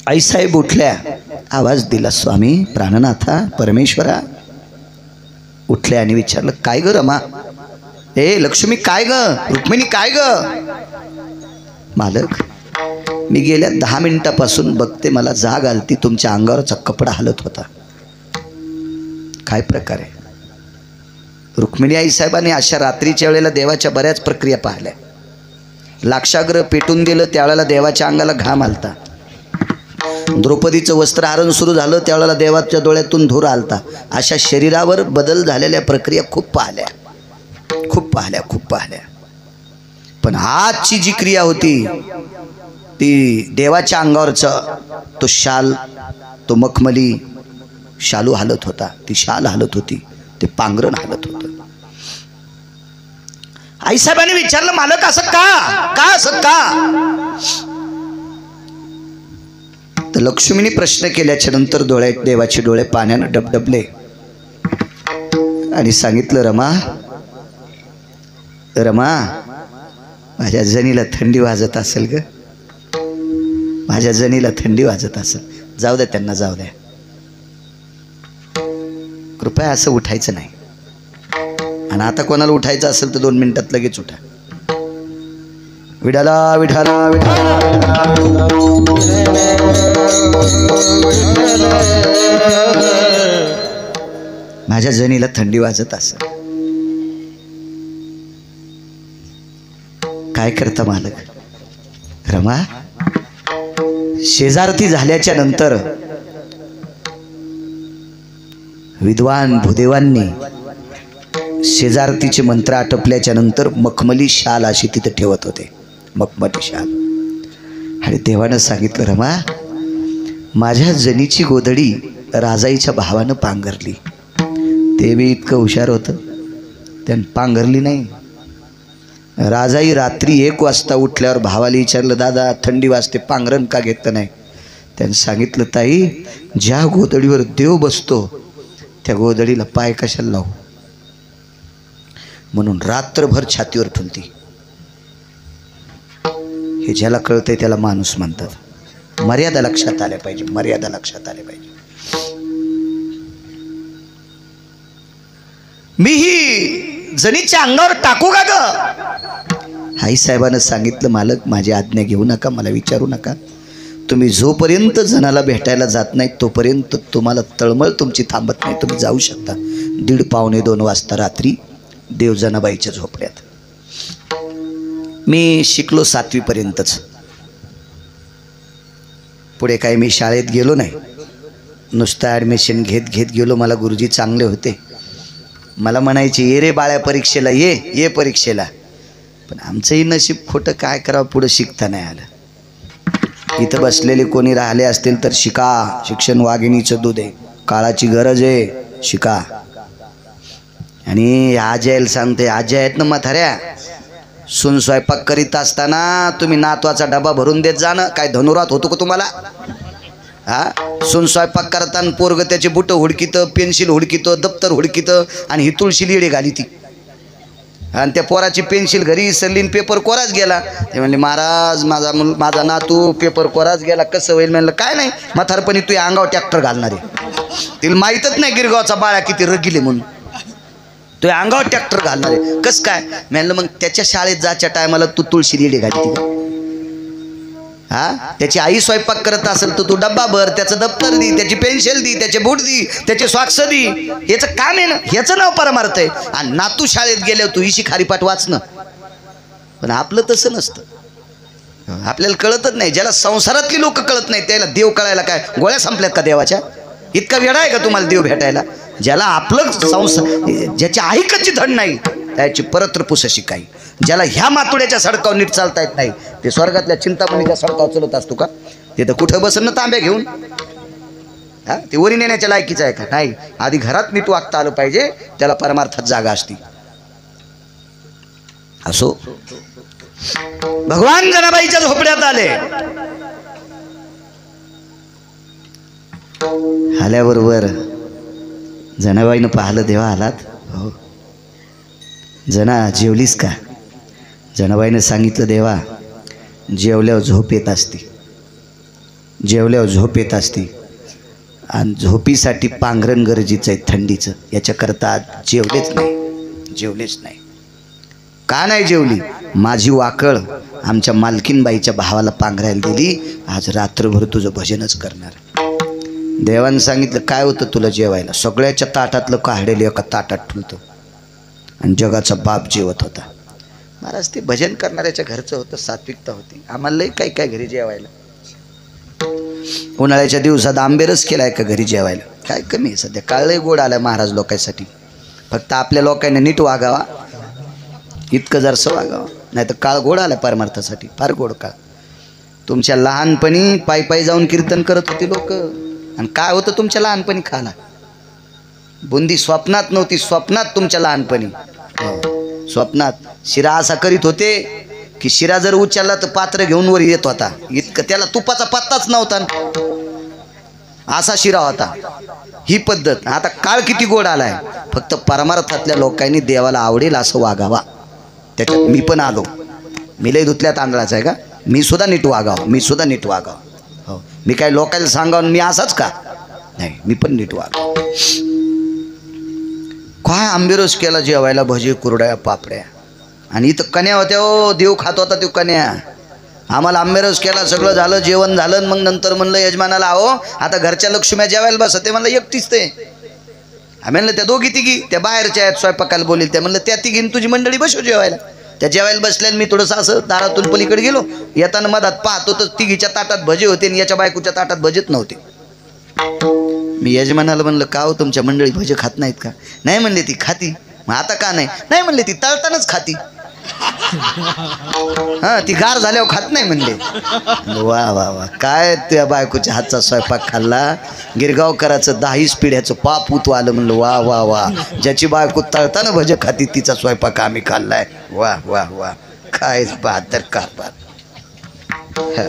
आईसाहेब उठल्या, आवाज दिला, स्वामी प्राणनाथा परमेश्वरा. उठल्या आणि विचारलं, काय ग रमा? ए लक्ष्मी काय ग? रुक्मिणी काय ग? मालक मी गेल्या 10 मिनिटापासून बघते, मला जाग आलती, तुमच्या अंगावरचा कपडा हलत होता. काय प्रकार आहे? रुक्मिणी आई साहेबांनी अशा रात्रीच्या वेळेला देवाच्या बऱ्याच प्रक्रिया पाहिल्या. लाक्षाग्र पेटून दिलं त्यावेळेला देवाच्या अंगाला घाम आलता. द्रौपदीचं वस्त्रहरण सुरू झालं त्यावेळेला देवाच्या डोळ्यातून धूर आलता. अशा शरीरावर बदल झालेल्या प्रक्रिया खूप पाहिल्या. पण आजची जी क्रिया होती ती देवाच्या अंगावरचा तो शाल, तो मखमली शालू हलत होता, ती शाल हलत होती, ते पांघरण हलत होतं. आईसाहेबांनी विचारलं, मालक असं का असं का? तर लक्ष्मीने प्रश्न केल्याच्या नंतर डोळ्यात देवाचे डोळे पाण्यानं डबडबले आणि सांगितलं, रमा माझ्या जनीला थंडी वाजत असेल ग, माझ्या जनीला थंडी वाजत असेल. जाऊ द्या त्यांना, जाऊ द्या, कृपया असं उठायचं नाही. आणि आता कोणाला उठायचं असेल तर 2 मिनिटात लगेच उठा. विठाला विठाला विठाला. माझ्या जनीला थंडी वाजत असेल. काय करता मालक? रमा शेजारती झाल्याच्या नंतर विद्वान भूदेवांनी शेजारतीचे मंत्र आटपल्याच्या नंतर मखमली शाल अशी तिथे ठेवत होते, मखमली शाल. आणि देवानं सांगितलं, रमा माझ्या जनीची गोधडी राजाईच्या भावानं पांघरली. ते बी इतकं हुशार होतं, त्यानं पांघरली नाही. राजाई रात्री 1 वाजता उठल्यावर भावाला विचारलं, दादा थंडी वाजते, पांघरण का घेत नाही? त्यानं सांगितलं, ताई ज्या गोधडीवर देव बसतो त्या गोधडीला पाय कशाला लावू, म्हणून रात्रभर छातीवर ठुलती. हे ज्याला कळतंय त्याला माणूस म्हणतात. मर्यादा लक्षात आल्या पाहिजे, मर्यादा लक्षात आल्या पाहिजे. मी ही जनीच्या अंगावर टाकू का ग? आई साहेबांना सांगितलं, मालक माझी आज्ञा घेऊ नका, मला विचारू नका. तुम्ही जोपर्यंत जनाला भेटायला जात नाही तोपर्यंत तुम्हाला तळमळ तुमची थांबत नाही. तुम्ही जाऊ शकता. 1:30-1:45 वाजता रात्री देव जनाबाईच्या झोपड्यात. मी शिकलो 7वी पर्यंतच. पुढे काय मी शाळेत गेलो नाही, नुसतं ॲडमिशन घेत गेलो. मला गुरुजी चांगले होते, मला म्हणायचे, ये रे बाळ्या परीक्षेला, ये परीक्षेला. पण आमचंही नशीब खोटं, काय करावं, पुढं शिकता नाही आलं. इथं बसलेले कोणी राहिले असतील तर शिका, शिक्षण वाघिणीचं दूध आहे, काळाची गरज आहे, शिका. आणि आजी यायला सांगते, आजी आहेत ना म्हाताऱ्या, सून स्वयंपाक करीत असताना तुम्ही नातवाचा डबा भरून देत जाणं. काय धनुरात होतो का तुम्हाला? हा, सून स्वयंपाक करताना पोरग त्याचे बुट हुडकीतं, पेन्सिल हुडकीतं, दप्तर हुडकीतं आणि ही तुळशी लिडे घाली ती. आणि त्या पोराची पेन्सिल घरी विसरली, पेपर कोराच गेला. ते म्हणले महाराज माझा नातू पेपर कोराच गेला, कसं होईल? म्हणलं काय नाही, म्हातारपणी तू अंगावर ट्रॅक्टर घालणार आहे. तिला माहीतच नाही गिरगावचा बाळा किती रगिले म्हणून. तू अंगावर ट्रॅक्टर घालणार आहे कसं काय? म्हणलं मग त्याच्या शाळेत जायच्या टायमाला तू तुळशी लिडे घालती का? हा, त्याची आई स्वयंपाक करत असेल तर तू डब्बा भर, त्याचं दप्तर दी, त्याची पेन्सिल दी, त्याचे बूट दी, त्याचे सॉक्स दी. याचं काम आहे ना, ह्याचं नाव परमार्थ आहे. आणि नातू शाळेत गेल्यावर तू इशी खारीपाठ वाचणं. पण आपलं तसं नसतं. आपल्याला कळतच नाही. ज्याला संसारातली लोक कळत नाही त्याला देव कळायला काय गोळ्या संपल्यात का देवाच्या? इतका वेडा आहे का तुम्हाला देव भेटायला? ज्याला आपलं संसार, ज्याची ऐकाची धड नाही त्याची परत्र पुसशी काही. ज्याला ह्या मातुड्याच्या सडकावर नीट चालता येत नाही ते स्वर्गातल्या चिंतामणीच्या सडकावर चालत असतो का? ते तर कुठं बसन ना तांब्या घेऊन. हा, ते वरी नेण्याच्या लायकीचं आहे का? नाही. आधी घरात नीट वागता आलं पाहिजे, त्याला परमार्थात जागा असती. असो, भगवान जनाबाईच्या झोपड्यात आले. आल्याबरोबर जनाबाईनं पाहिलं, देवा आलात? हो. जना जेवलीस का? जनाबाईनं सांगितलं, देवा जेवल्यावर झोप येत असती, जेवल्यावर झोप येत असती आणि झोपीसाठी पांघरण गरजेचं आहे थंडीचं. याच्याकरता आज जेवलेच नाही. का नाही जेवली? माझी वाकळ आमच्या मालकीनबाईच्या भावाला पांघरायला दिली. आज रात्रभर तुझं भजनच करणार. देवानं सांगितलं, काय होतं तुला जेवायला? सगळ्याच्या ताटातलं काढलेलं एका ताटात ठेवतो. आणि जगाचा बाप जेवत होता. महाराज ते भजन करणाऱ्याच्या घरचं होतं, सात्विकता होती. आम्हाला लई काय काय घरी जेवायला. उन्हाळ्याच्या दिवसात आंबेरस केलाय का घरी जेवायला? काय कमी आहे सध्या. काळही गोड आलाय महाराज लोकांसाठी. फक्त आपल्या लोकांनी नीट वागावा, इतकं जरसं वागावं. नाही तर काळ गोड आलाय परमार्थासाठी, फार गोड काळ. तुमच्या लहानपणी पायी पायी जाऊन कीर्तन करत होती लोक. आणि काय होतं तुमच्या लहानपणी खाला? बुंदी स्वप्नात नव्हती. स्वप्नात तुमच्या लहानपणी, स्वप्नात शिरा असा करीत होते की शिरा जर उचलला तर पात्र घेऊन वर येत होता. इतकं त्याला तुपाचा पत्ताच नव्हता, असा शिरा होता. ही पद्धत. आता काळ किती गोड आलाय. फक्त परमार्थातल्या लोकांनी देवाला आवडेल असं वागावा. त्याच्यात मी पण आलो. मी लय धुतल्या तांदळाचा आहे का? मी सुद्धा नीट वागावं. हो, मी काय लोकांना सांगावं मी असाच का? नाही, मी पण नीट वागावं. काय आंबेरस केला जेवायला, भजे कुरड्या पापड्या. आणि इथं कन्या होत्या. हो, देव खात होता तो कन्या. आम्हाला आंबेरस केला, सगळं झालं, जेवण झालं. मग नंतर म्हणलं यजमानाला, अहो आता घरच्या लक्ष्म्या जेवायला बस. ते म्हणलं एकटीच ते. म्हणलं त्या दोघी तिघी त्या बाहेरच्या आहेत स्वयंपाकाला बोलील. त्या म्हणलं त्या तिघीन तुझी मंडळी बसू जेवायला. त्या जेवायला बसल्याने मी थोडंसं असं दारातून पलीकडे गेलो. येताना मधात पाहतो तर तिघीच्या ताटात भजे होते आणि याच्या बायकोच्या ताटात भजेच नव्हते. मी यजमानाला म्हणलं, का हो तुमच्या मंडळी भजे खात नाहीत का? नाही म्हणले ती खाती. मग आता का नाही? नाही म्हणले ती तळतानाच खाती. हा, ती गार झाल्यावर खात नाही म्हणले. वा वा वा, काय त्या बायकोच्या हातचा स्वयंपाक खाल्ला. गिरगावकराचं 10 पिढ्याचं पाप उतू आलं. म्हणलं वा वा वा, ज्याची बायको तळताना भजे खाती तिचा स्वयंपाक आम्ही खाल्लाय. वा वा वा, काय बहादर कारभार. हा,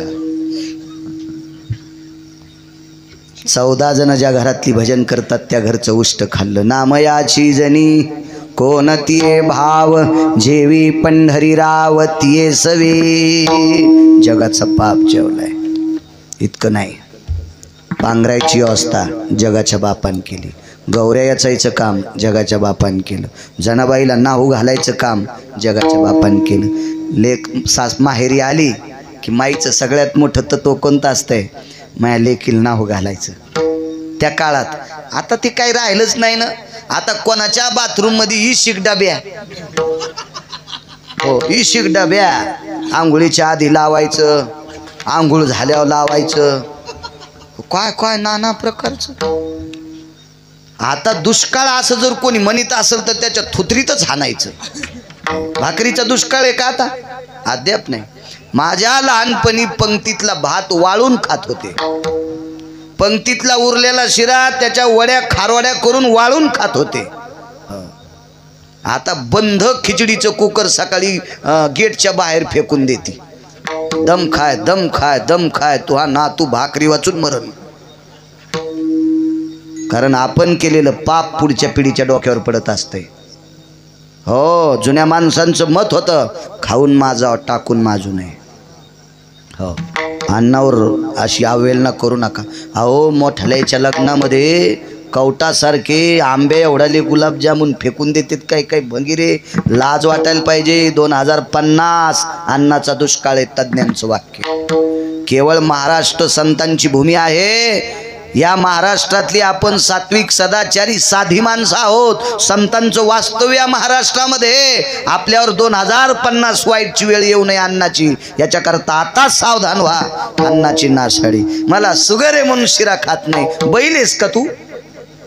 14 जण ज्या घरातली भजन करतात त्या घरचं उष्ट खाल्लं. नामयाची जनी कोणतीये भाव, जेवी पंढरीराव तिये सवे. जगाचा पाप जेवलाय. इतकं नाही, पांघरायची अवस्था जगाच्या बापान केली. गौऱ्या याचायचं काम जगाच्या बापान केलं. जनाबाईला नाहू घालायचं काम जगाच्या बापान केलं. लेक सास माहेरी आली की माईचं सगळ्यात मोठं तत्व कोणतं असतंय? माया लेकीला नाहू घालायचं. त्या काळात आता ते काही राहिलंच नाही ना. आता कोणाच्या बाथरूम मध्ये इशिक डब्या, हो इशिक डब्या. आंघोळीच्या आधी लावायचं, आंघोळ झाल्यावर लावायचं, काय काय नाना प्रकारचं. आता दुष्काळ असं जर कोणी म्हणत असेल तर त्याच्या थुतरीतच हाणायचं. भाकरीचा दुष्काळ आहे का आता? अद्याप नाही. माझ्या लहानपणी पंक्तीतला भात वाळून खात होते. पंक्तीतला उरलेला शिरा त्याच्या वड्या खारवड्या करून वाळून खात होते. आता बंद खिचडीचं कुकर सकाळी गेटच्या बाहेर फेकून देते. दम खाय दम खाय दम खाय, तू हा ना तू भाकरी वाचून मरण. कारण आपण केलेलं पाप पुढच्या पिढीच्या डोक्यावर पडत असते. हो, जुन्या माणसांचं मत होतं खाऊन माझा टाकून माजू नये. हो, अन्नावर अशी अवहेलना करू नका. अहो, मोठ्याच्या लग्नामध्ये कवटासारखे आंबे एवढाले गुलाबजामुन फेकून देतात काय काय भंगीरे. लाज वाटायला पाहिजे. 2050 अन्नाचा दुष्काळ आहे तज्ज्ञांचं वाक्य. केवळ महाराष्ट्र संतांची भूमी आहे. या महाराष्ट्रातली आपण सात्विक सदाचारी साधी माणसं आहोत. संतांचं वास्तव्य महाराष्ट्रामध्ये. आपल्यावर 2050 वाईटची वेळ येऊ नये अन्नाची, याच्याकरता आता सावधान व्हा. अन्नाची नासाडी. मला सुगर आहे म्हणून शिरा खात नाही. बैल आहेस का तू?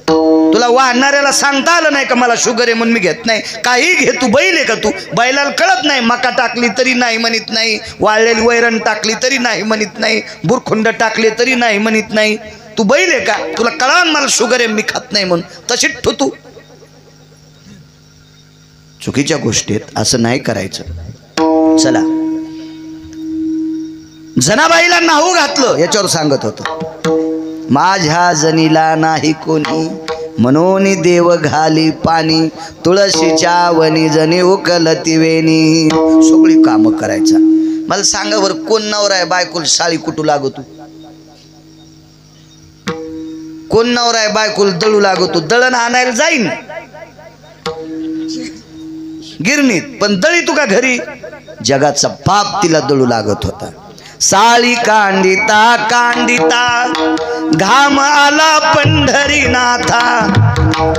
तुला वाहणाऱ्याला सांगता आलं नाही का मला शुगर आहे म्हणून मी घेत नाही? काही घे, तू बैल आहे का तू? बैलाला कळत नाही. मका टाकली तरी नाही म्हणत नाही, वाळलेली वैरण टाकली तरी नाही म्हणत नाही, बुरखुंड टाकले तरी नाही म्हणत नाही. तू बैल आहे का? तुला कळा मला शुगर आहे मी खात नाही म्हणून. तशीच ठो. चुकीच्या गोष्टी आहेत, असं नाही करायचं. चला, जनाबाईला नाहू घातलं याच्यावर सांगत होतो. माझ्या जनीला नाही कोणी म्हणून देव घाली पाणी, तुळशीच्या वनी जनी उकलती वेणी. सगळी कामं करायचा. मला सांगा बरं, कोण नवरा आहे बायकोला साळी कुठू लागतो? कोण नवरा आहे बायकोला दळू लागतो? दळण आणायला जाईन गिरणीत, पण दळी तू का घरी? जगाचा बाप तिला दळू लागत होता. साळी कांडिता कांडिता घाम आला पंढरीनाथा,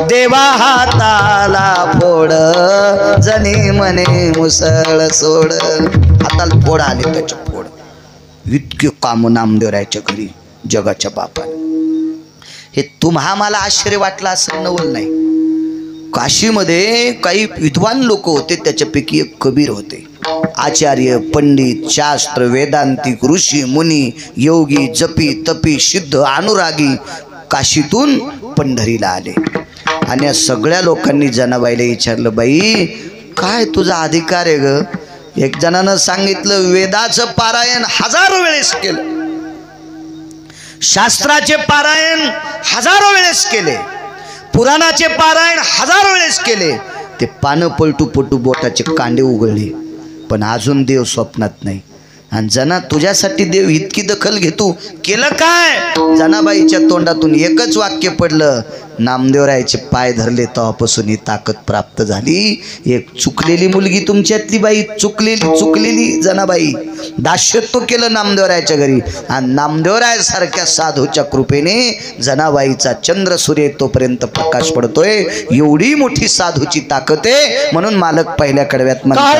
देवा हाताला फोड जनी म्हणे मुसळ सोड. हाताला फोड आले त्याचे फोड. इतके काम नामदेवरायच्या घरी जगाच्या बापाने. हे तुम्हा मला आश्चर्य वाटलं असं नवल नाही. काशीमध्ये काही विद्वान लोक होते, त्याच्यापैकी एक कबीर होते. आचार्य, पंडित, शास्त्र, वेदांतिक, ऋषी, मुनी, योगी, जपी, तपी, सिद्ध, अनुरागी काशीतून पंढरीला आले. आणि या सगळ्या लोकांनी जनाबाईला विचारलं, बाई काय तुझा अधिकार आहे ग? एक जणानं सांगितलं, वेदाचं पारायण 1000 वेळेस केलं, शास्त्राचे पारायण 1000 वेळेस केले, पुराणाचे पारायण 1000 वेळेस केले. ते पानं पलटू पलटू बोटाचे कांडे उघडले, पण अजून देव स्वप्नात नाही. आणि जना तुझ्यासाठी देव इतकी दखल घेतो, केलं काय? जनाबाईच्या तोंडातून एकच वाक्य पडलं, नामदेवरायचे पाय धरले तेव्हापासून ही ताकद प्राप्त झाली. एक चुकलेली मुलगी तुमच्यातली बाई, चुकलेली जनाबाई, दास्यत्व केलं नामदेवरायच्या घरी. आणि नामदेवराय सारख्या साधूच्या कृपेने जनाबाईचा चंद्र सूर्य तोपर्यंत प्रकाश पडतोय. एवढी मोठी साधूची ताकद आहे. म्हणून मालक पहिल्या कडव्यात म्हणतात,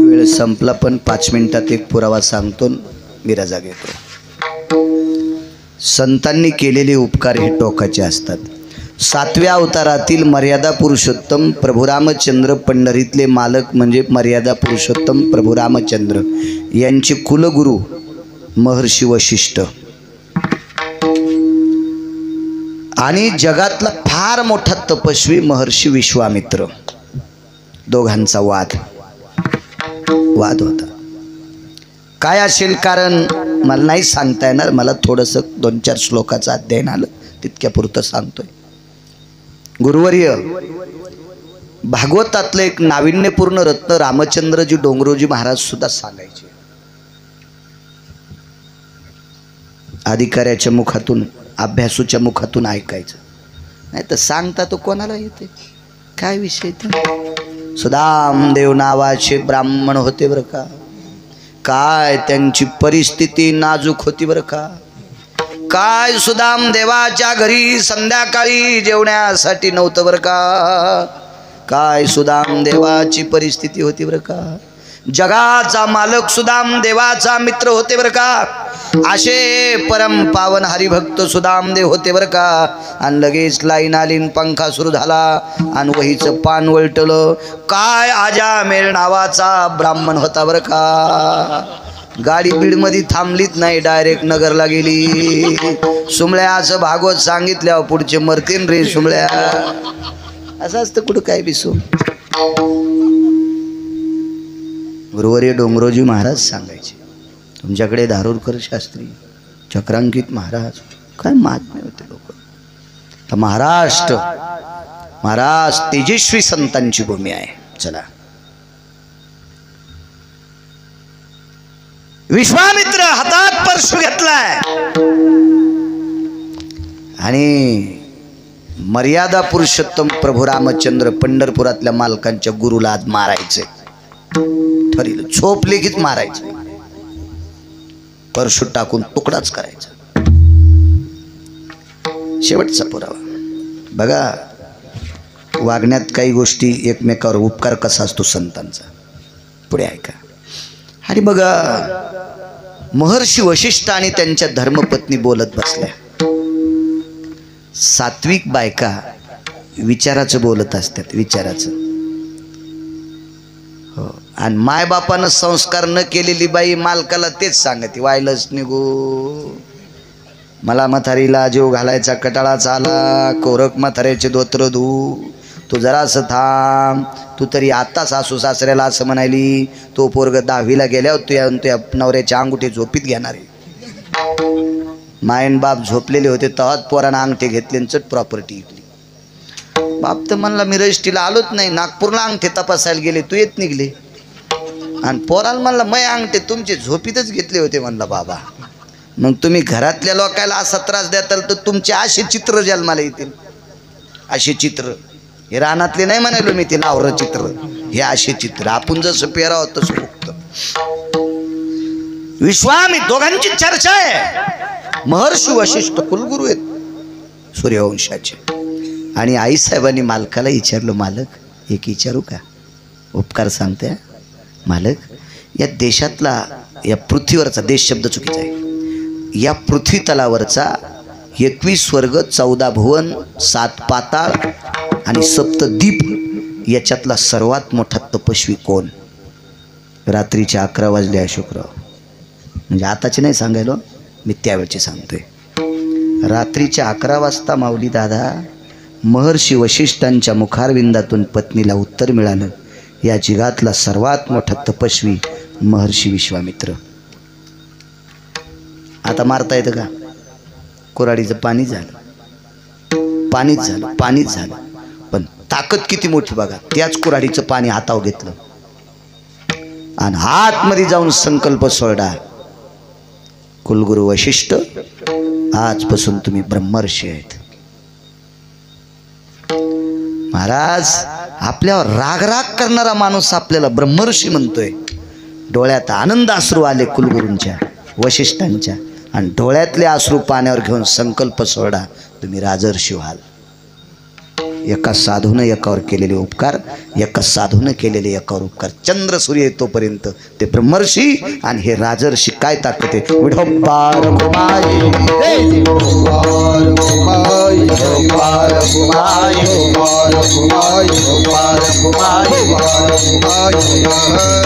वेळ संपला, पण 5 मिनिटात एक पुरावा सांगतो, मिराजा घेतो. संतांनी केलेले उपकार हे टोकाचे असतात. 7व्या अवतारातील मर्यादा पुरुषोत्तम प्रभू रामचंद्र, पंढरीतले मालक म्हणजे मर्यादा पुरुषोत्तम प्रभू रामचंद्र यांचे कुलगुरू महर्षी वशिष्ठ. आणि जगातला फार मोठा तपस्वी महर्षी विश्वामित्र. दोघांचा वाद होता. काय असेल कारण मला नाही सांगता येणार. मला थोडंसं 2-4 श्लोकाचं अध्ययन आलं, तितक्या पुरतं सांगतोय. गुरुवर्य भागवतातलं एक नाविन्यपूर्ण रत्न रामचंद्रजी डोंगरोजी महाराज सुद्धा सांगायचे. अधिकाऱ्याच्या मुखातून अभ्यासूच्या मुखातून ऐकायचं, नाही तर सांगता तो कोणाला येते. काय विषय ते. सुदामदेव नावाचे ब्राह्मण होते बरं का. काय त्यांची परिस्थिती नाजूक होती बरं का. काय सुदामदेवाच्या घरी संध्याकाळी जेवण्यासाठी नव्हतं बरं का. काय सुदामदेवाची परिस्थिती होती बरं का. जगाचा मालक सुदामदेवाचा मित्र होते बरं का. असे परम पावन हरिभक्त सुदामदेव होते बरं का. आणि लगेच लाईन आली, पंखा सुरू झाला आणि वहीचं पान वळटलं. काय आजामेल नावाचा ब्राह्मण होता बरं का. गाडी बीडमध्ये थांबलीच नाही, डायरेक्ट नगरला गेली. सुमळ्या असं भागवत सांगितल्यावर पुढचे मरतीन रे सुमळ्या. असं असतं कुठं काय बिसू. गुरुवर्य डोंगरोजी महाराज सांगायचे, तुमच्याकडे धारूरकर शास्त्री, चक्रांकित महाराज, काय महात्मे होते लोक. तर महाराष्ट्र तेजस्वी संतांची भूमी आहे. चला, विश्वामित्र हातात परशु घेतलाय आणि मर्यादा पुरुषोत्तम प्रभू रामचंद्र पंढरपुरातल्या मालकांच्या गुरुला आज मारायचे ठरलं. झोप लेखीत मारायचं, परशु टाकून तुकडाच करायचा. शेवटचा पुरावा बघा. वागण्यात काही गोष्टी एकमेकावर उपकार कसा असतो संतांचा. पुढे ऐका. आणि बघा, महर्षी वशिष्ठ आणि त्यांच्या धर्मपत्नी बोलत बसल्या. सात्विक बायका विचाराचं बोलत असतात, विचाराचं. हो. आणि मायबापानं संस्कार न केलेली बाई मालकाला तेच सांगते, वायलच निघू, मला म्हातारीला जीव घालायचा कटाळाचा आला, कोरक म्हाताऱ्याचे धोत्र धू, तू जरासं थांब, तू तरी आता सासू सासऱ्याला असं म्हणाली, तो पोरग 10वीला गेल्यावर तुझ्या नवऱ्याच्या अंगुठी झोपीत घेणार आहे. मायन बाप झोपलेले होते, तहात पोरानं अंगठे घेतले आणि चट प्रॉपर्टी इकली. बाप तर म्हणला मी रजिस्ट्रीला आलोच नाही, नागपूरला अंगठे तपासायला गेले, तू येत निघले. आणि पोराला म्हणला मै अंगठे तुमचे झोपीतच घेतले होते. म्हणला बाबा, मग तुम्ही घरातल्या लोकांना असा त्रास द्याल तर तुमचे असे चित्र जन्माला येतील. असे चित्र हे रानातले नाही म्हणालो मी, ते नावर चित्र, हे असे चित्र. आपण जसं पेरावं तसं उगतं. विश्वामित्र दोघांची चर्चा आहे. महर्षी वशिष्ठ कुलगुरू आहेत सूर्यवंशाचे. आणि आईसाहेबांनी मालकाला विचारलं, मालक एक विचारू का, उपकार सांगते मालक. या देशातला, या पृथ्वीवरचा, देश शब्द चुकीचा आहे, या पृथ्वी तलावरचा 21 स्वर्ग, 14 भुवन, 7 पाताळ आणि 7 दीप याच्यातला सर्वात मोठा तपस्वी कोण. रात्रीचे 11 वाजले अशोकराव. म्हणजे आताचे नाही सांगायलो मी, त्यावेळचे सांगतोय. रात्रीच्या 11 वाजता माऊली दादा महर्षी वशिष्ठांच्या मुखारविंदातून पत्नीला उत्तर मिळालं, या जगातला सर्वात मोठा तपस्वी महर्षी विश्वामित्र. आता मारता येतं का. कोराडीचं पाणी झालं, पाणीच झालं, पण ताकद किती मोठी बघा. त्याच कोराडीचं पाणी हातावर घेतलं आणि आतमध्ये जाऊन संकल्प सोडा, कुलगुरू वशिष्ठ आजपासून तुम्ही ब्रह्मर्षी आहेत. महाराज, आपल्यावर राग करणारा माणूस आपल्याला ब्रह्मर्षी म्हणतोय. डोळ्यात आनंद अश्रू आले कुलगुरूंच्या, वशिष्ठांच्या, आणि डोळ्यातले अश्रू पाण्यावर घेऊन संकल्प सोडा, तुम्ही राजर्षी व्हाल. एका साधूनं एकावर केलेले उपकार, एका साधूनं केलेले एकावर उपकार. चंद्र सूर्य येतोपर्यंत ते ब्रह्मर्षी आणि हे राजर्षी. काय ताकद आहे. विठोबार घुमाई, विठोबार घुमाई, विठोबार घुमाई, विठोबार घुमाई, विठोबार घुमाई, विठोबार घुमाई.